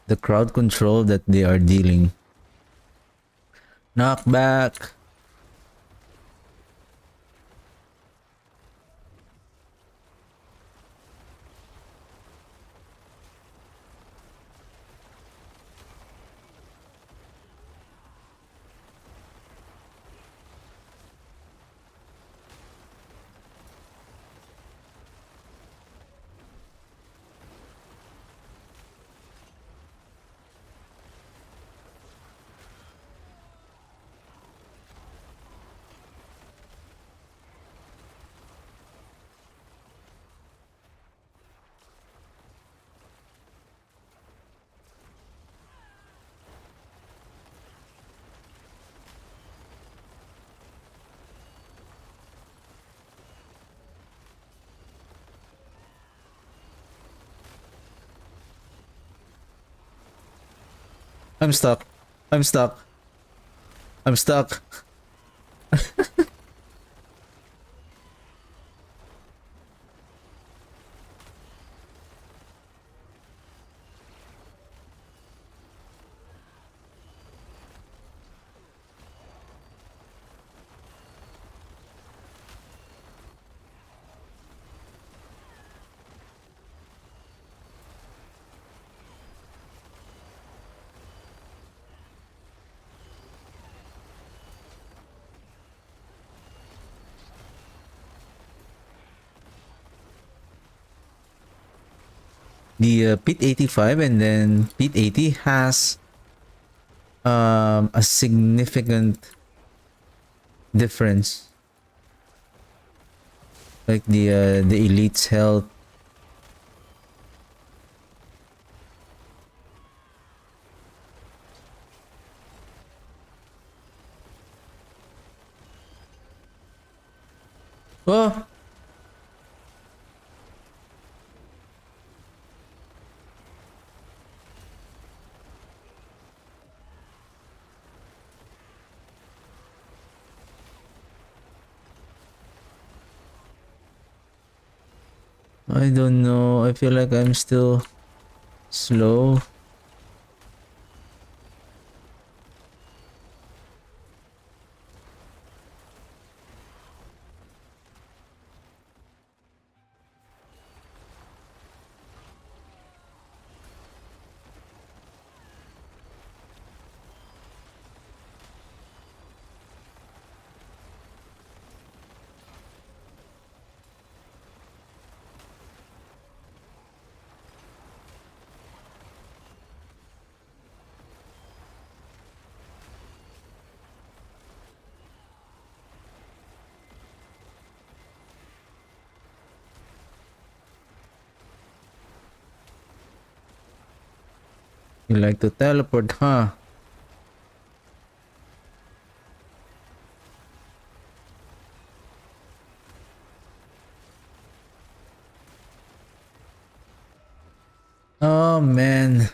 The crowd control that they are dealing. Knockback. I'm stuck. I'm stuck. I'm stuck. The Pit 85 and then Pit 80 has a significant difference. Like the elite's health. Oh, I don't know. I feel like I'm still slow. You like to teleport, huh? Oh man.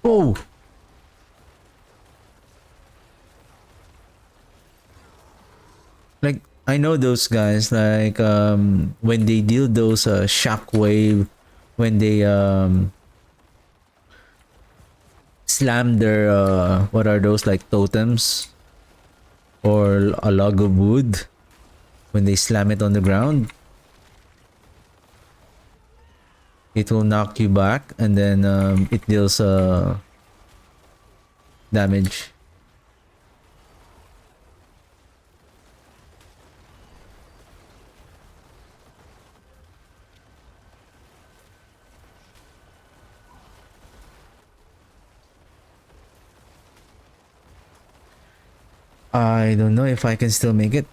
Oh, like I know those guys. Like when they deal those shockwave, when they slam their what are those, like totems or a log of wood, when they slam it on the ground, it will knock you back and then it deals damage. I don't know if I can still make it.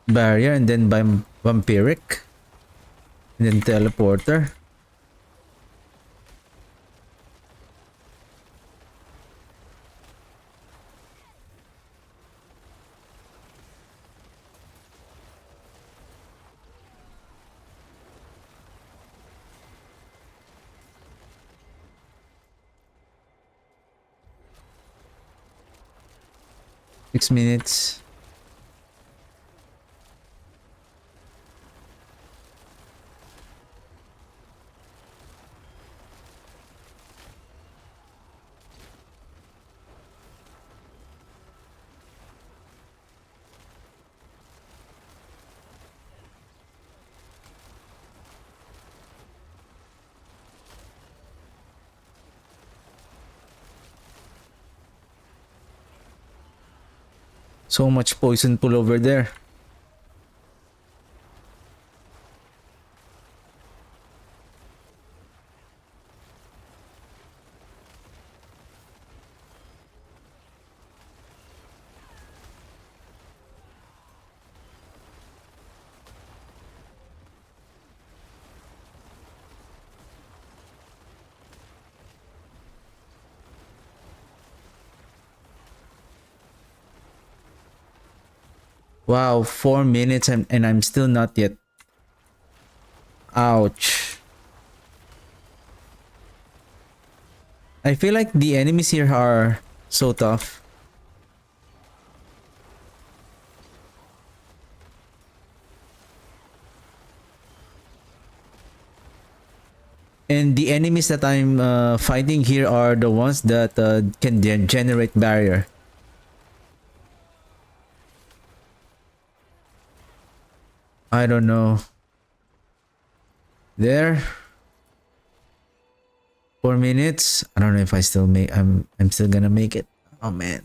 Barrier and then by vampiric and then teleporter. Six minutes. So much poison pool over there. Wow, 4 minutes and I'm still not yet. Ouch. I feel like the enemies here are so tough. And the enemies that I'm fighting here are the ones that can generate barrier. I don't know. There. 4 minutes. I don't know if I still make. I'm still gonna make it. Oh man.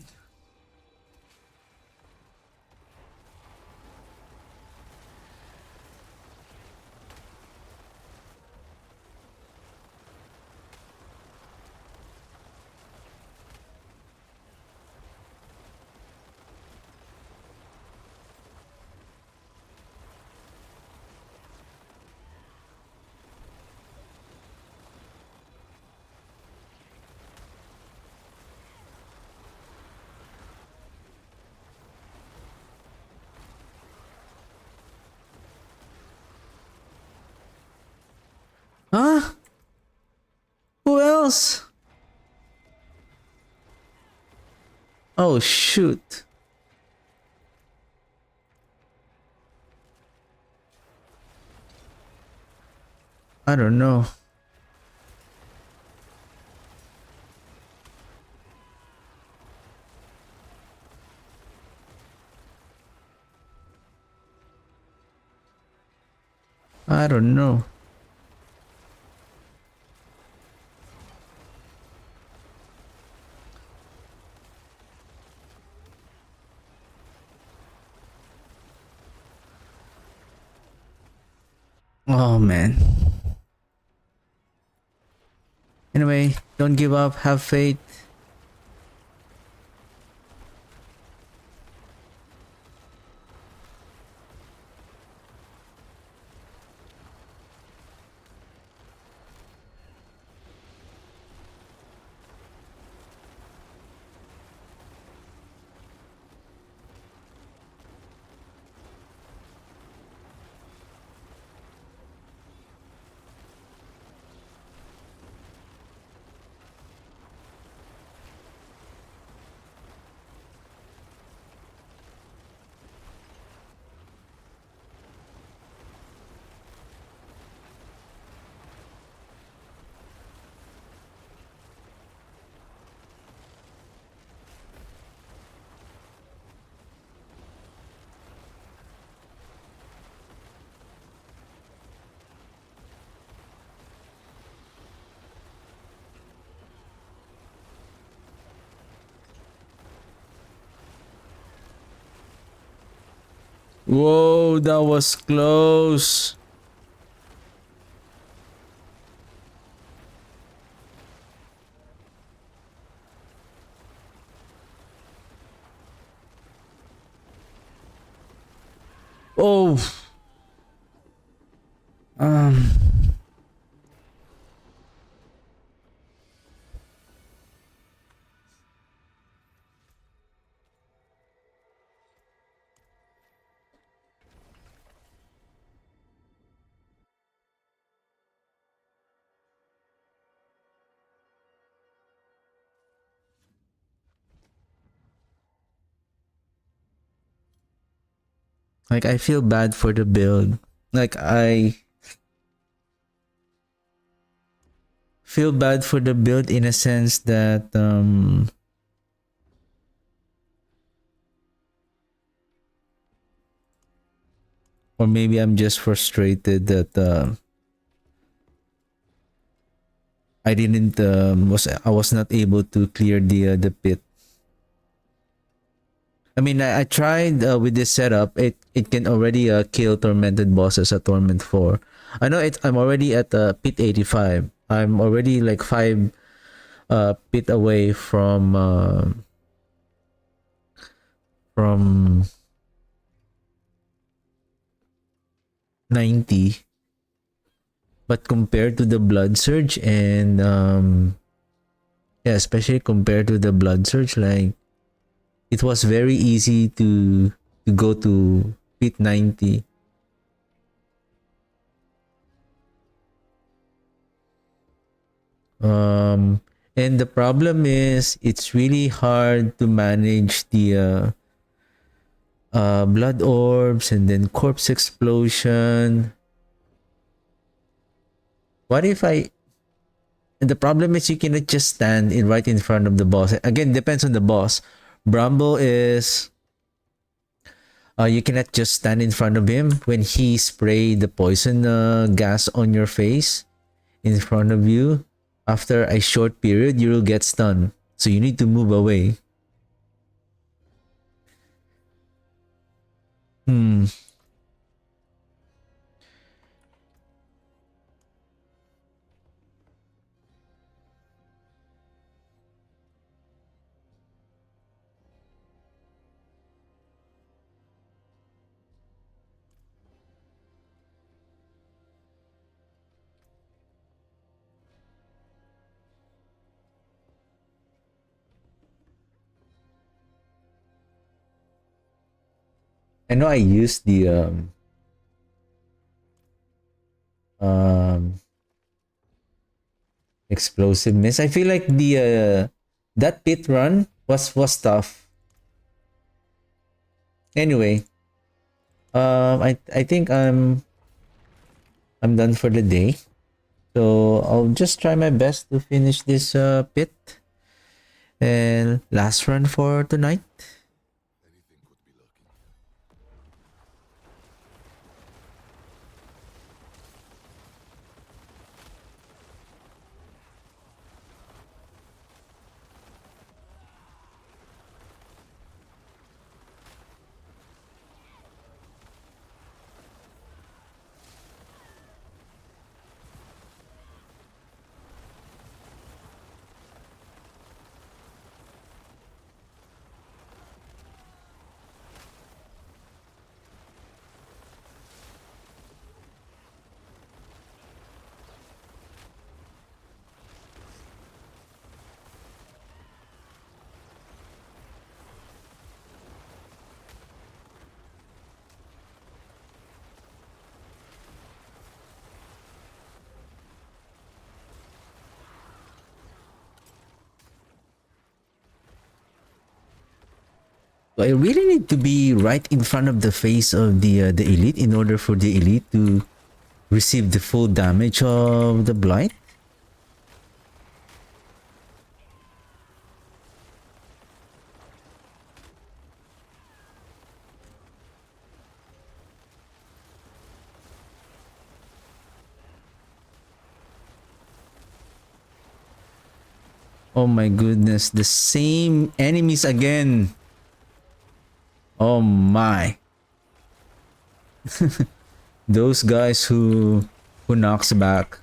Huh? Who else? Oh shoot. I don't know. I don't know. Oh man. Anyway, don't give up, have faith. Whoa, that was close. Oh. Um. Like I feel bad for the build. Like I feel bad for the build in a sense that or maybe I'm just frustrated that I was not able to clear the pit. I mean, I tried with this setup. It can already kill tormented bosses at Torment 4. I know I'm already at pit 85. I'm already like 5 pit away from 90. But compared to the Blood Surge and yeah, especially compared to the Blood Surge, like it was very easy to go to pit 90. And the problem is it's really hard to manage the blood orbs and then corpse explosion. What if I? And the problem is you cannot just stand in right in front of the boss. Again, depends on the boss. Bramble is you cannot just stand in front of him when he spray the poison gas on your face in front of you. After a short period, you will get stunned. So you need to move away. Hmm. I know I used the um explosiveness. I feel like the that pit run was tough. Anyway, I think I'm done for the day. So I'll just try my best to finish this pit and last run for tonight. So I really need to be right in front of the face of the elite in order for the elite to receive the full damage of the blight. Oh my goodness, the same enemies again. Oh my. Those guys who knocks back.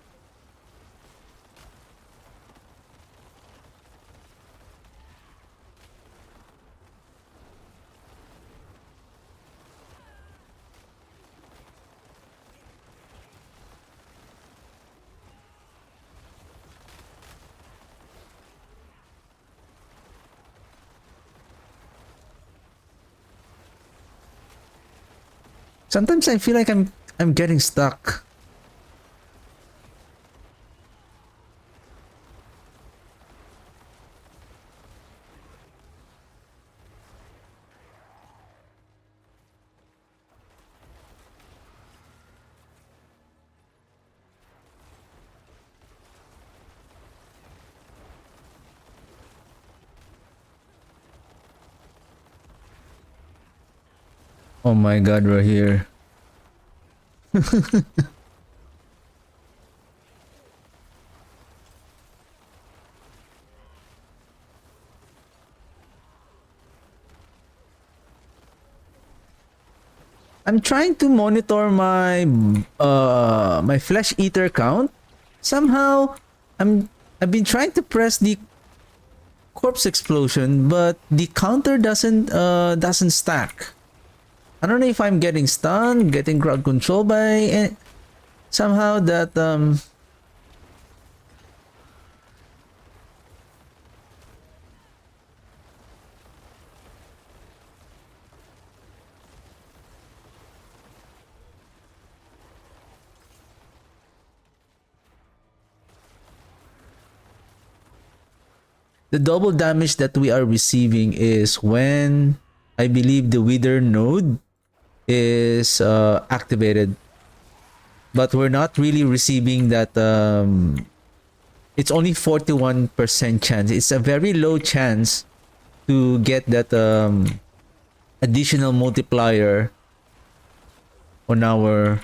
Sometimes I feel like I'm getting stuck. Oh my god, we're here. I'm trying to monitor my my flesh eater count. Somehow I've been trying to press the corpse explosion, but the counter doesn't stack. I don't know if I'm getting stunned, getting crowd control by somehow that the double damage that we are receiving is when I believe the wither node is activated, but we're not really receiving that. It's only 41% chance. It's a very low chance to get that additional multiplier on our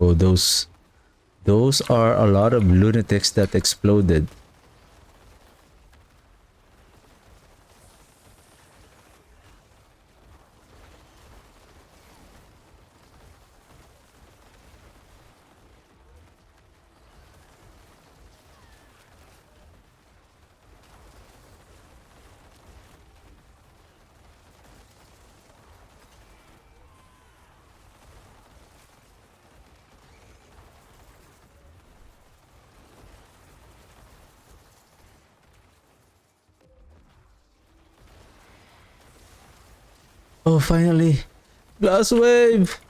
oh, those are a lot of lunatics that exploded. Oh, finally. Blast wave.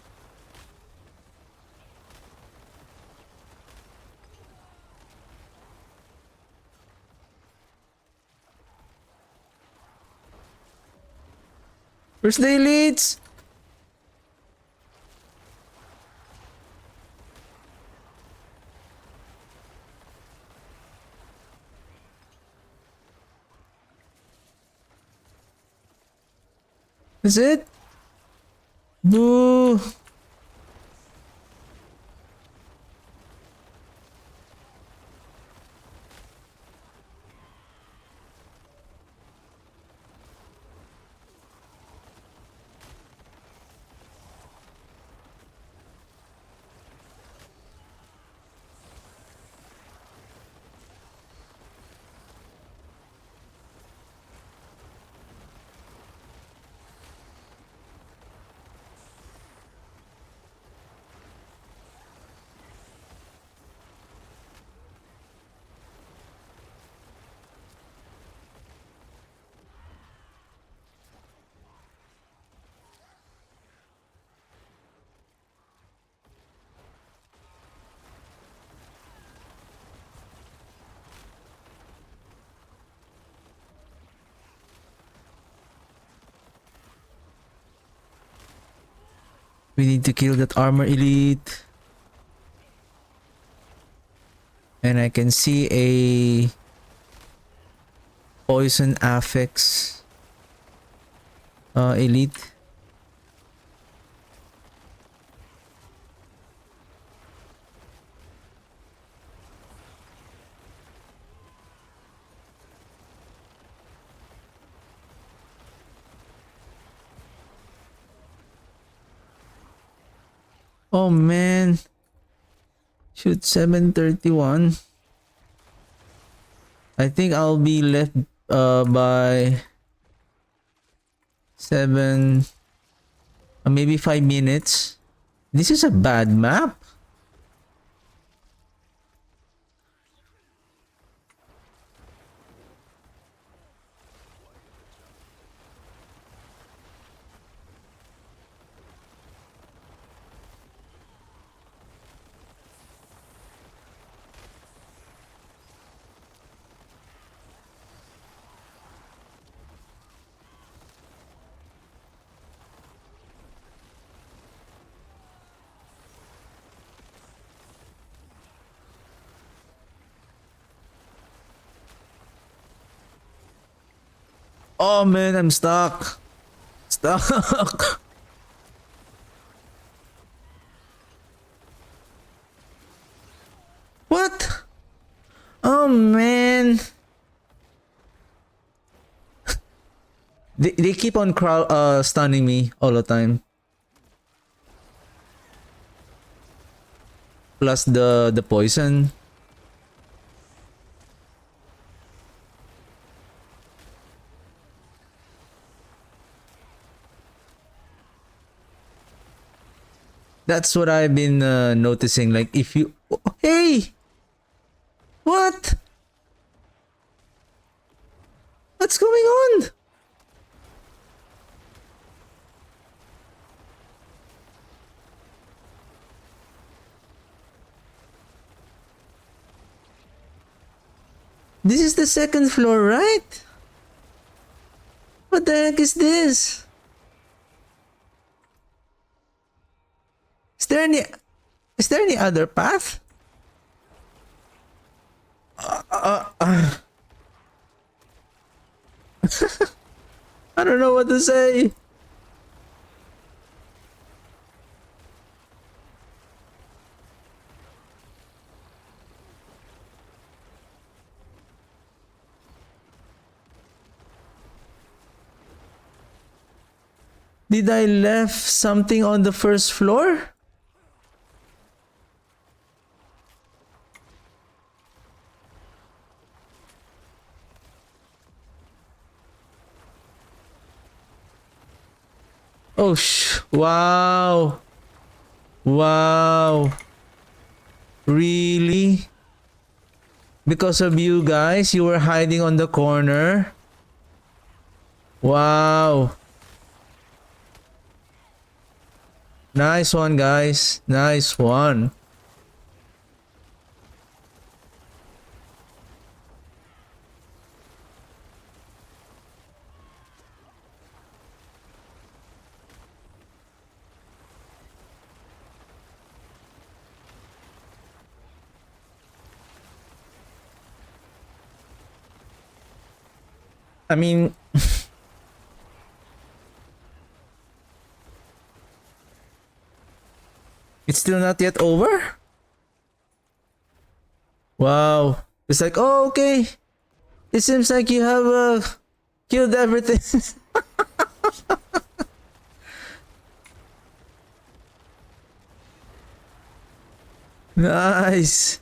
Where's the elites? Is it? Boo. We need to kill that armor elite. And I can see a poison affix elite. Oh man. Shoot, 731. I think I'll be left by 7 maybe 5 minutes. This is a bad map. Oh man, I'm stuck. Stuck. What? Oh man. They keep on stunning me all the time. Plus the poison. That's what I've been noticing. Like if you, hey, what? What's going on? This is the second floor, right? What the heck is this? Is there any other path? I don't know what to say. Did I left something on the first floor? Oh wow. Wow. Really? Because of you guys, you were hiding on the corner? Wow. Nice one, guys. Nice one. I mean, it's still not yet over? Wow. It's like, oh, okay. It seems like you have killed everything. Nice.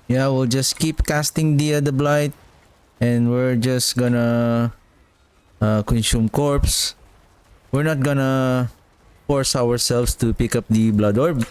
Yeah, we'll just keep casting the blight, and we're just gonna consume corpse. We're not gonna force ourselves to pick up the blood orb.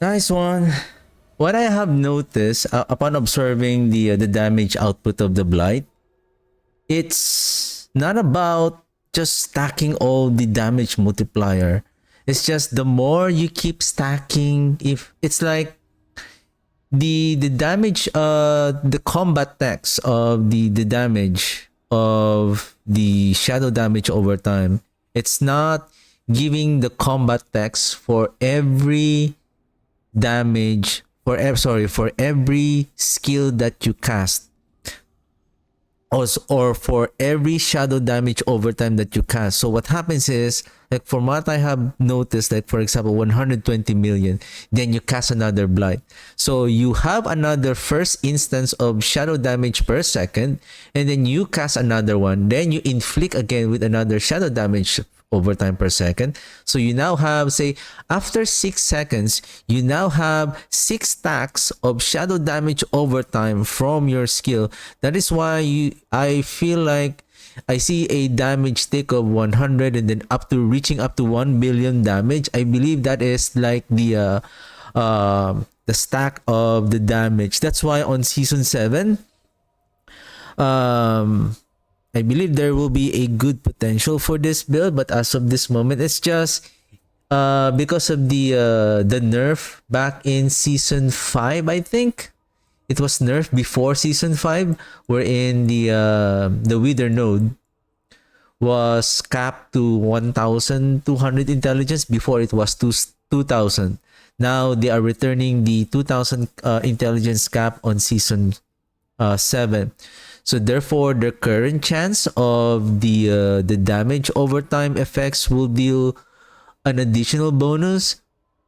Nice one. What I have noticed upon observing the damage output of the blight, it's not about just stacking all the damage multiplier. It's just the more you keep stacking, if it's like the damage, the combat text of the damage of the shadow damage over time, it's not giving the combat text for every damage, for every skill that you cast, or for every shadow damage over time that you cast. So what happens is, like from what I have noticed, like for example 120 million, then you cast another Blight, so you have another first instance of shadow damage per second, and then you cast another one, then you inflict again with another shadow damage over time per second. So you now have, say, after 6 seconds, you now have 6 stacks of shadow damage over time from your skill. That is why I feel like I see a damage tick of 100 and then up to reaching up to 1 billion damage. I believe that is like the stack of the damage. That's why on season 7, I believe there will be a good potential for this build, but as of this moment, it's just because of the nerf back in season 5. I think it was nerfed before season 5, wherein the Wither node was capped to 1,200 intelligence. Before it was 2,000. Now they are returning the 2,000 intelligence cap on season 7. So therefore, the current chance of the damage over time effects will deal an additional bonus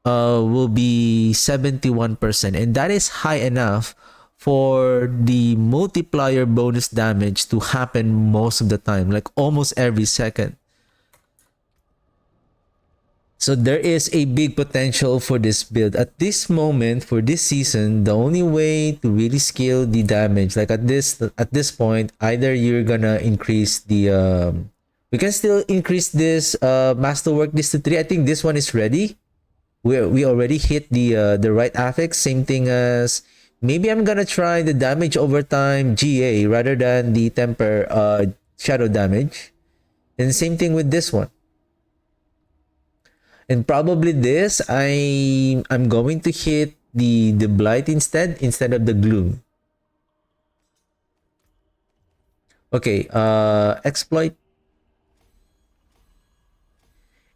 will be 71%, and that is high enough for the multiplier bonus damage to happen most of the time, like almost every second. So there is a big potential for this build. At this moment, for this season, the only way to really scale the damage, like at this point, either you're gonna increase the we can still increase this masterwork this to 3. I think this one is ready. We already hit the right affix. Same thing as, maybe I'm gonna try the damage over time GA rather than the temper shadow damage. And same thing with this one. And probably this, I'm going to hit the Blight instead of the Gloom. Okay, exploit.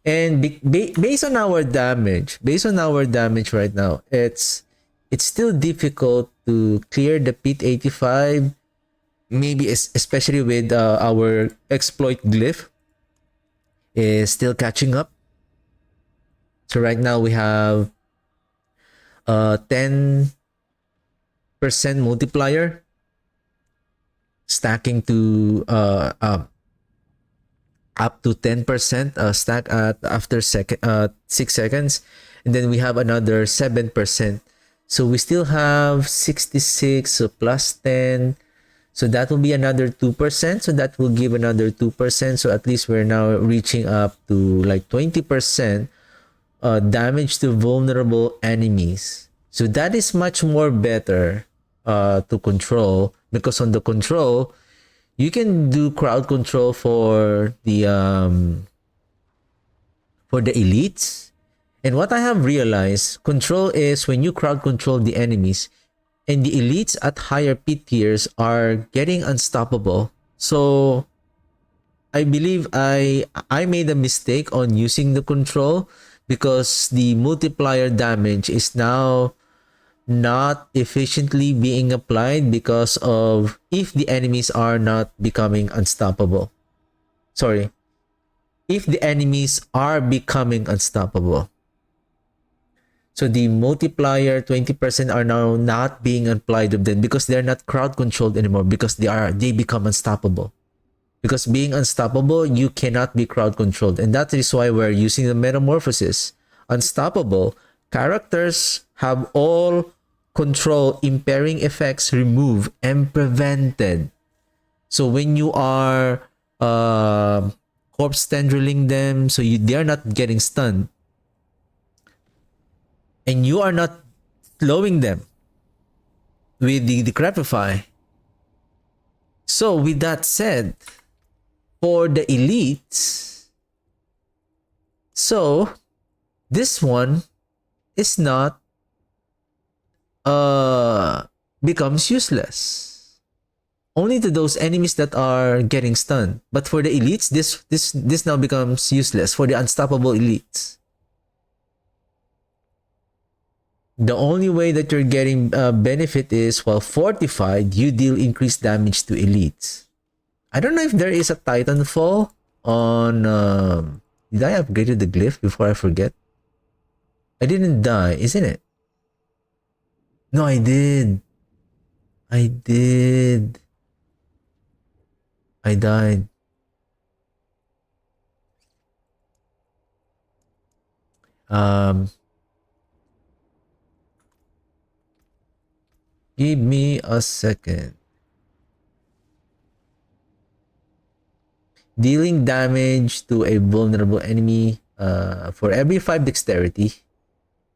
And based on our damage right now, it's still difficult to clear the pit 85. Maybe especially with our exploit glyph is still catching up. So right now we have 10% multiplier stacking to up to 10% stack at after 6 seconds, and then we have another 7%. So we still have 66, so plus 10, so that will be another 2%, so that will give another 2%. So at least we're now reaching up to like 20% damage to vulnerable enemies. So that is much more better to control, because on the control you can do crowd control for the elites. And what I have realized, control is when you crowd control the enemies, and the elites at higher pit tiers are getting unstoppable. So I believe I made a mistake on using the control, because the multiplier damage is now not efficiently being applied because of if the enemies are not becoming unstoppable. Sorry, if the enemies are becoming unstoppable. So the multiplier 20% are now not being applied of them because they're not crowd controlled anymore, because they become unstoppable. Because being unstoppable, you cannot be crowd controlled, and that is why we're using the metamorphosis. Unstoppable characters have all control impairing effects removed and prevented. So when you are corpse tendriling them, so they are not getting stunned, and you are not slowing them with the decrepify. So with that said, for the elites, so this one is not becomes useless. Only to those enemies that are getting stunned. But for the elites, this now becomes useless for the unstoppable elites. The only way that you're getting benefit is while fortified, you deal increased damage to elites. I don't know if there is a Titanfall on. Did I upgrade the glyph before I forget? I didn't die, isn't it? No, I did. I did. I died. Give me a second. Dealing damage to a vulnerable enemy. For every 5 dexterity,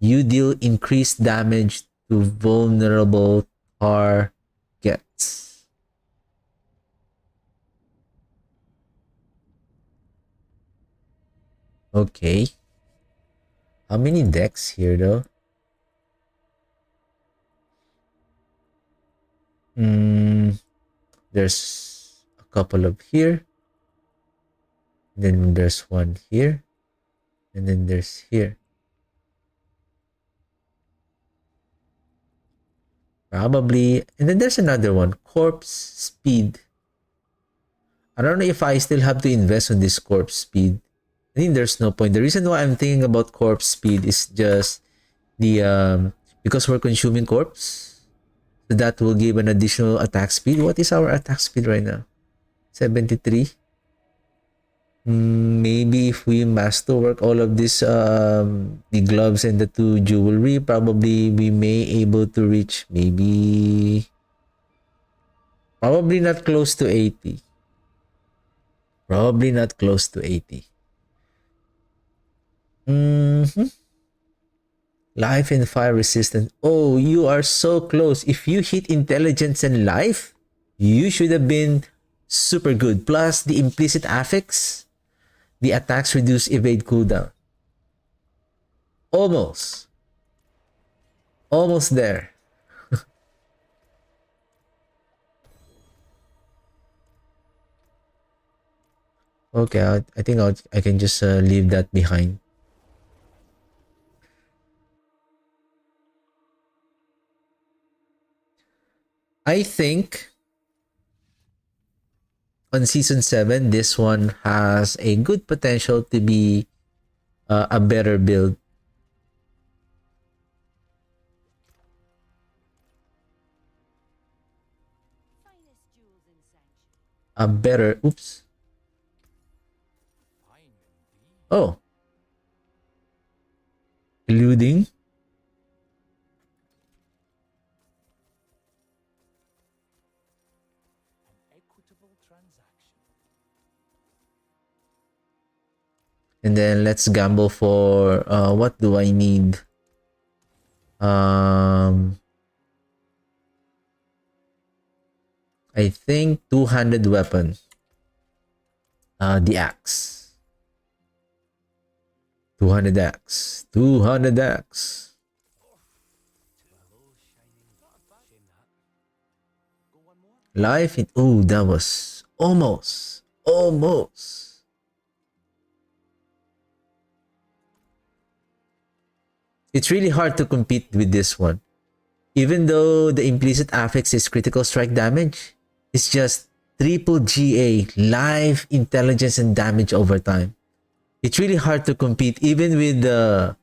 you deal increased damage to vulnerable targets. Okay. How many decks here though? There's a couple of here. Then there's one here. And then there's here. Probably. And then there's another one. Corpse speed. I don't know if I still have to invest on this corpse speed. I think there's no point. The reason why I'm thinking about corpse speed is just the because we're consuming corpse. So that will give an additional attack speed. What is our attack speed right now? 73. Maybe if we masterwork all of this, the gloves and the 2 jewelry, probably we may able to reach maybe, probably not close to 80. Probably not close to 80. Life and fire resistant. Oh, you are so close. If you hit intelligence and life, you should have been super good. Plus the implicit affix. The attacks reduce evade cooldown. Almost. Almost there. Okay, I think I can just leave that behind. I think on season 7, this one has a good potential to be a better build. A better, oops. Oh. Eluding. And then let's gamble for what do I need? I think two-handed weapon. The axe. Two-handed axe. Two-handed axe. Life in, oh, that was almost. It's really hard to compete with this one. Even though the implicit affix is critical strike damage, it's just triple GA, life, intelligence, and damage over time. It's really hard to compete even with the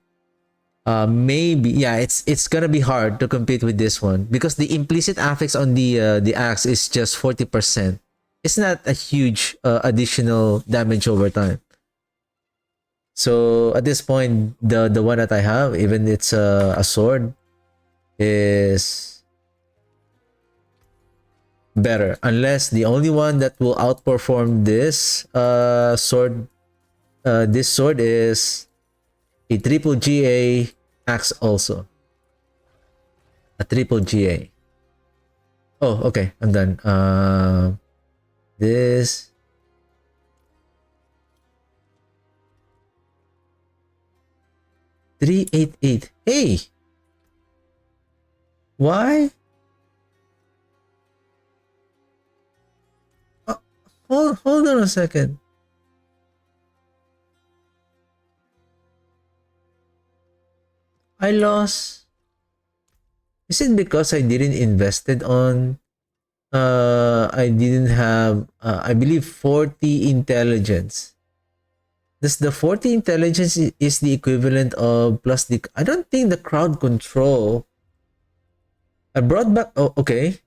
maybe, yeah, it's gonna be hard to compete with this one because the implicit affix on the axe is just 40%. It's not a huge additional damage over time. So at this point, the one that I have, even it's a sword, is better. Unless the only one that will outperform this sword is a triple GA axe also. A triple GA. Oh, okay, I'm done. This. $388. Hey! Why? Hold on a second. I lost. Is it because I didn't invested on I didn't have I believe 40 intelligence. Does the 40 intelligence is the equivalent of plus the I don't think the crowd control. I brought back oh okay.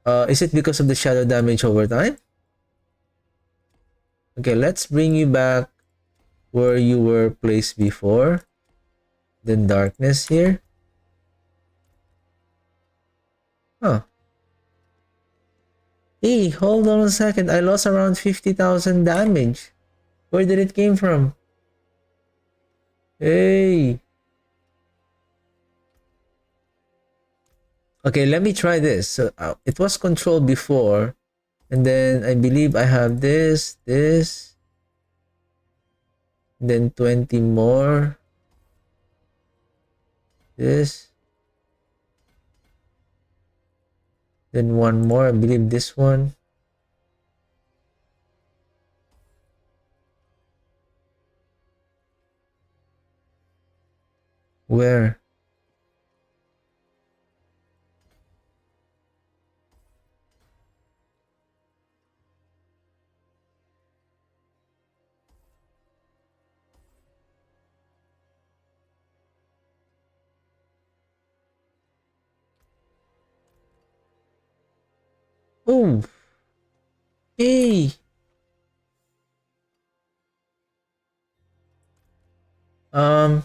Is it because of the shadow damage over time? Okay, let's bring you back where you were placed before. Then darkness here. Huh. Hey, hold on a second. I lost around 50,000 damage. Where did it came from? Hey. Okay, let me try this. So it was controlled before. And then I believe I have this. Then 20 more. This. Then one more. I believe this one. Where? Oh. Hey. Um.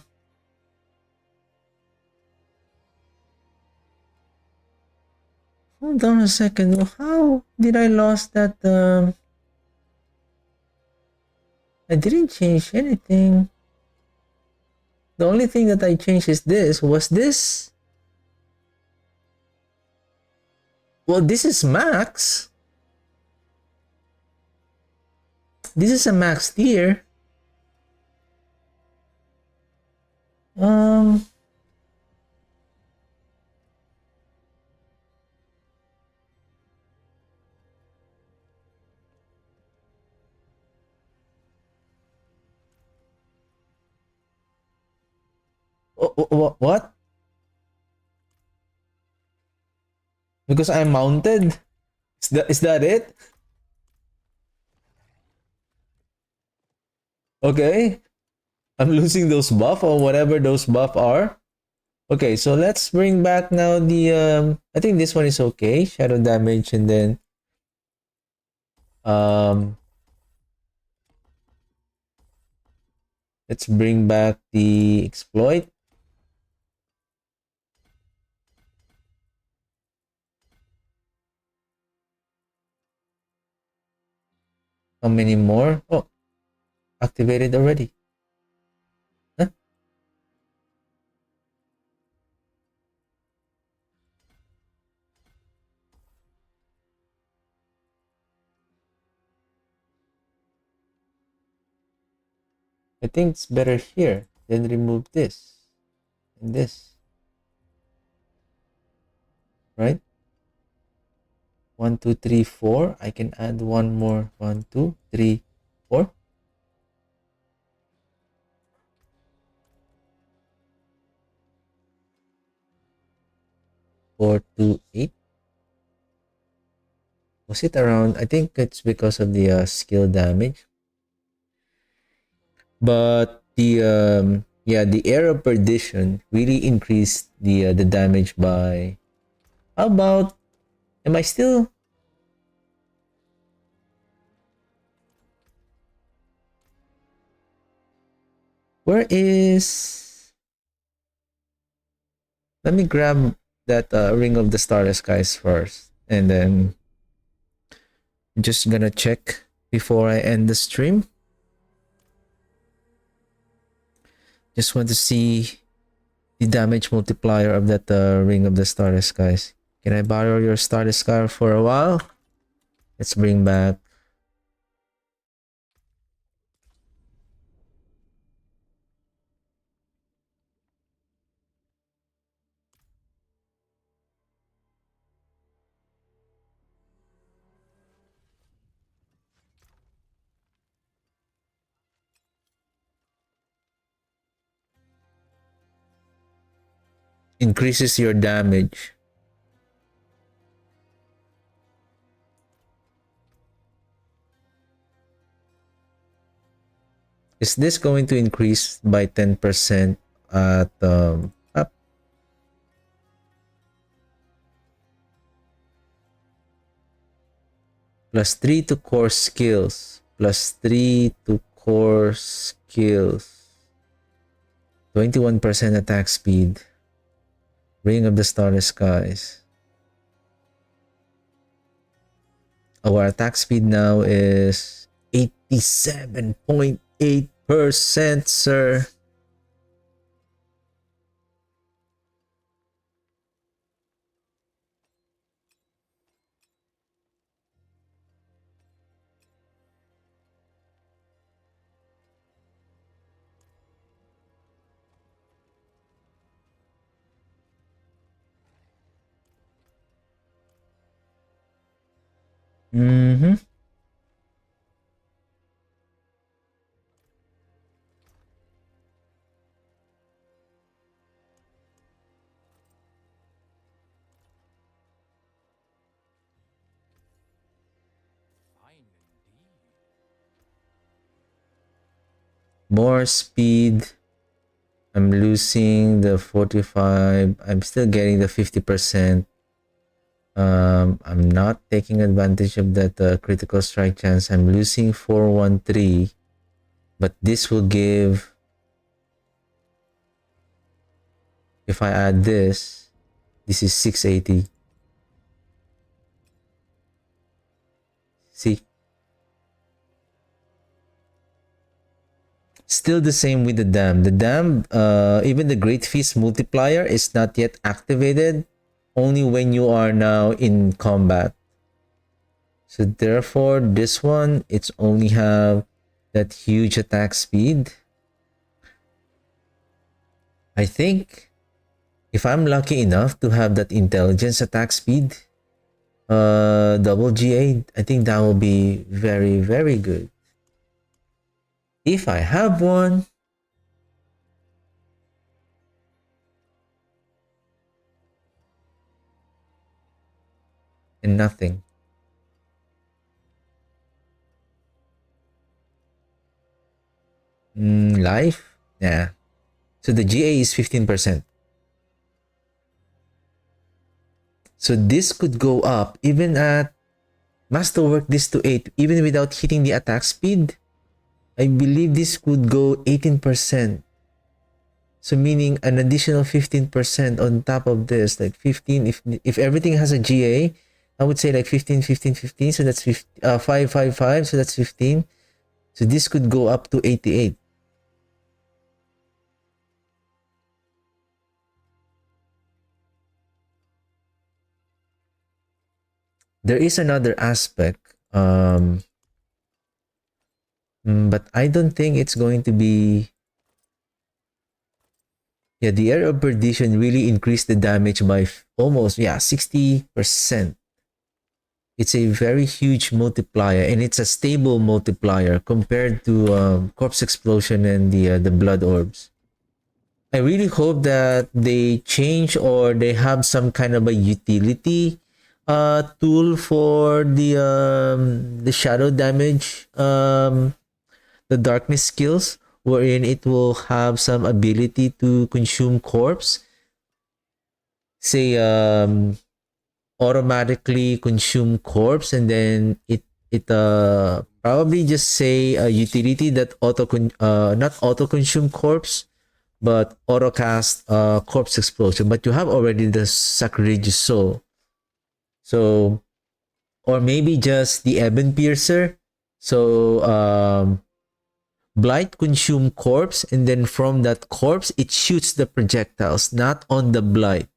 Hold on a second. How did I lost that? I didn't change anything. The only thing that I changed is this. Was this? Well, this is max. This is a max tier. Um. What? Because I'm mounted? Is that it? Okay. I'm losing those buff or whatever those buff are. Okay, so let's bring back now the I think this one is okay. Shadow damage and then um let's bring back the exploit. How many more? Oh, activated already. Huh? I think it's better here. Then remove this and this. Right? 1, 2, 3, 4. I can add one more. 1, 2, 3, 4. 4, 2, 8. Was it around? I think it's because of the skill damage. But the yeah, the Heir of Perdition really increased the damage by. How about? Am I still? Where is? Let me grab that Ring of the Starless Skies first, and then I'm just gonna check before I end the stream. Just want to see the damage multiplier of that Ring of the Starless Skies. Can I borrow your Starless Scar for a while? Let's bring back. increases your damage. Is this going to increase by 10% at up? +3 to core skills. +3 to core skills. 21% attack speed. Ring of the Starry Skies. Our attack speed now is 87.8%, sir. Mm-hmm. More speed. I'm losing the 45. I'm still getting the 50%. I'm not taking advantage of that critical strike chance. I'm losing 413. But this will give, if I add this is 680. See? Still the same with the dam. The dam, even the Great Feast multiplier is not yet activated. Only when you are now in combat. So therefore, this one, it's only have that huge attack speed. I think if I'm lucky enough to have that intelligence attack speed, double GA, I think that will be very, very good. If I have one, and nothing. Life? Yeah. So the GA is 15%. So this could go up even at Masterwork this to 8, even without hitting the attack speed. I believe this could go 18%. So meaning an additional 15% on top of this, like 15. If everything has a GA, I would say like 15, 15, 15. So that's 5, 5, 5. So that's 15. So this could go up to 88. There is another aspect, but I don't think it's going to be. Yeah, the Heir of Perdition really increased the damage by almost 60%. It's a very huge multiplier, and it's a stable multiplier compared to Corpse Explosion and the Blood Orbs. I really hope that they change or they have some kind of a utility tool for the shadow damage, the darkness skills, wherein it will have some ability to consume corpse. Say automatically consume corpse, and then it probably just say a utility that not auto consume corpse, but auto cast corpse explosion. But you have already the sacrilegious soul. So, or maybe just the Ebon Piercer. So, Blight consume corpse, and then from that corpse, it shoots the projectiles, not on the Blight,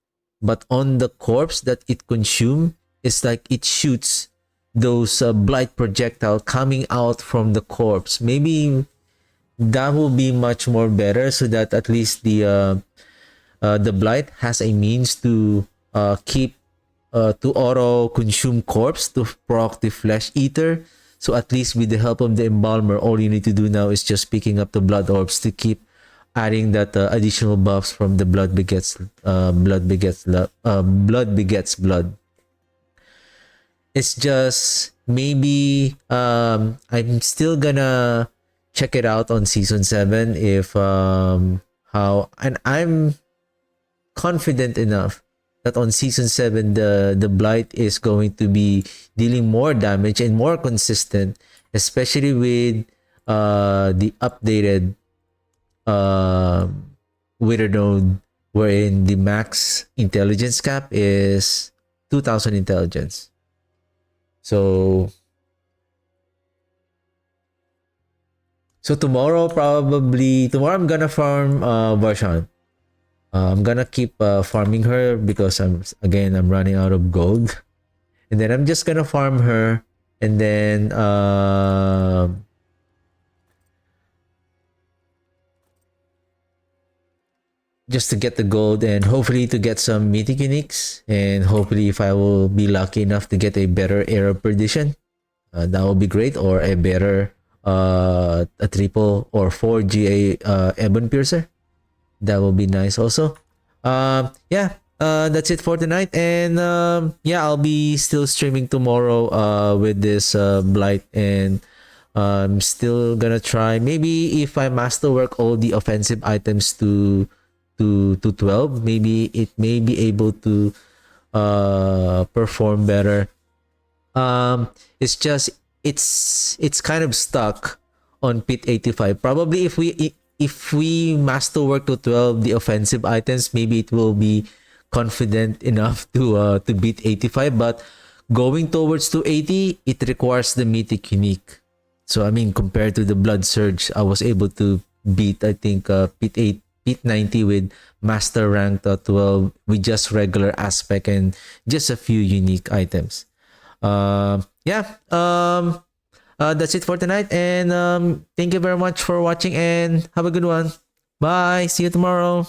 but on the corpse that it consume. It's like it shoots those Blight projectile coming out from the corpse. Maybe that will be much more better, so that at least the Blight has a means to keep to auto consume corpse to proc the Flesh Eater. So at least with the help of the Embalmer, all you need to do now is just picking up the Blood Orbs to keep adding that additional buffs from the blood begets blood. It's just maybe I'm still gonna check it out on season 7 if how, and I'm confident enough that on season 7 the blight is going to be dealing more damage and more consistent, especially with the updated Wither node, wherein the max intelligence cap is 2000 intelligence. So tomorrow I'm gonna farm Varshan. I'm gonna keep farming her because I'm running out of gold, and then I'm just gonna farm her, and then just to get the gold and hopefully to get some mythic uniques, and hopefully if I will be lucky enough to get a better Heir of Perdition, that will be great, or a better a triple or 4 GA Ebon Piercer. That will be nice also. Yeah, that's it for tonight, and yeah, I'll be still streaming tomorrow with this Blight, and I'm still gonna try, maybe if I masterwork all the offensive items to 12, maybe it may be able to perform better. It's just it's kind of stuck on pit 85. Probably if we masterwork to 12 the offensive items, maybe it will be confident enough to beat 85, but going towards 280, it requires the mythic unique. So I mean, compared to the blood surge, I was able to beat, I think, pit 90 with master rank 12 with just regular aspect and just a few unique items. Yeah, that's it for tonight, and thank you very much for watching, and have a good one. Bye, see you tomorrow.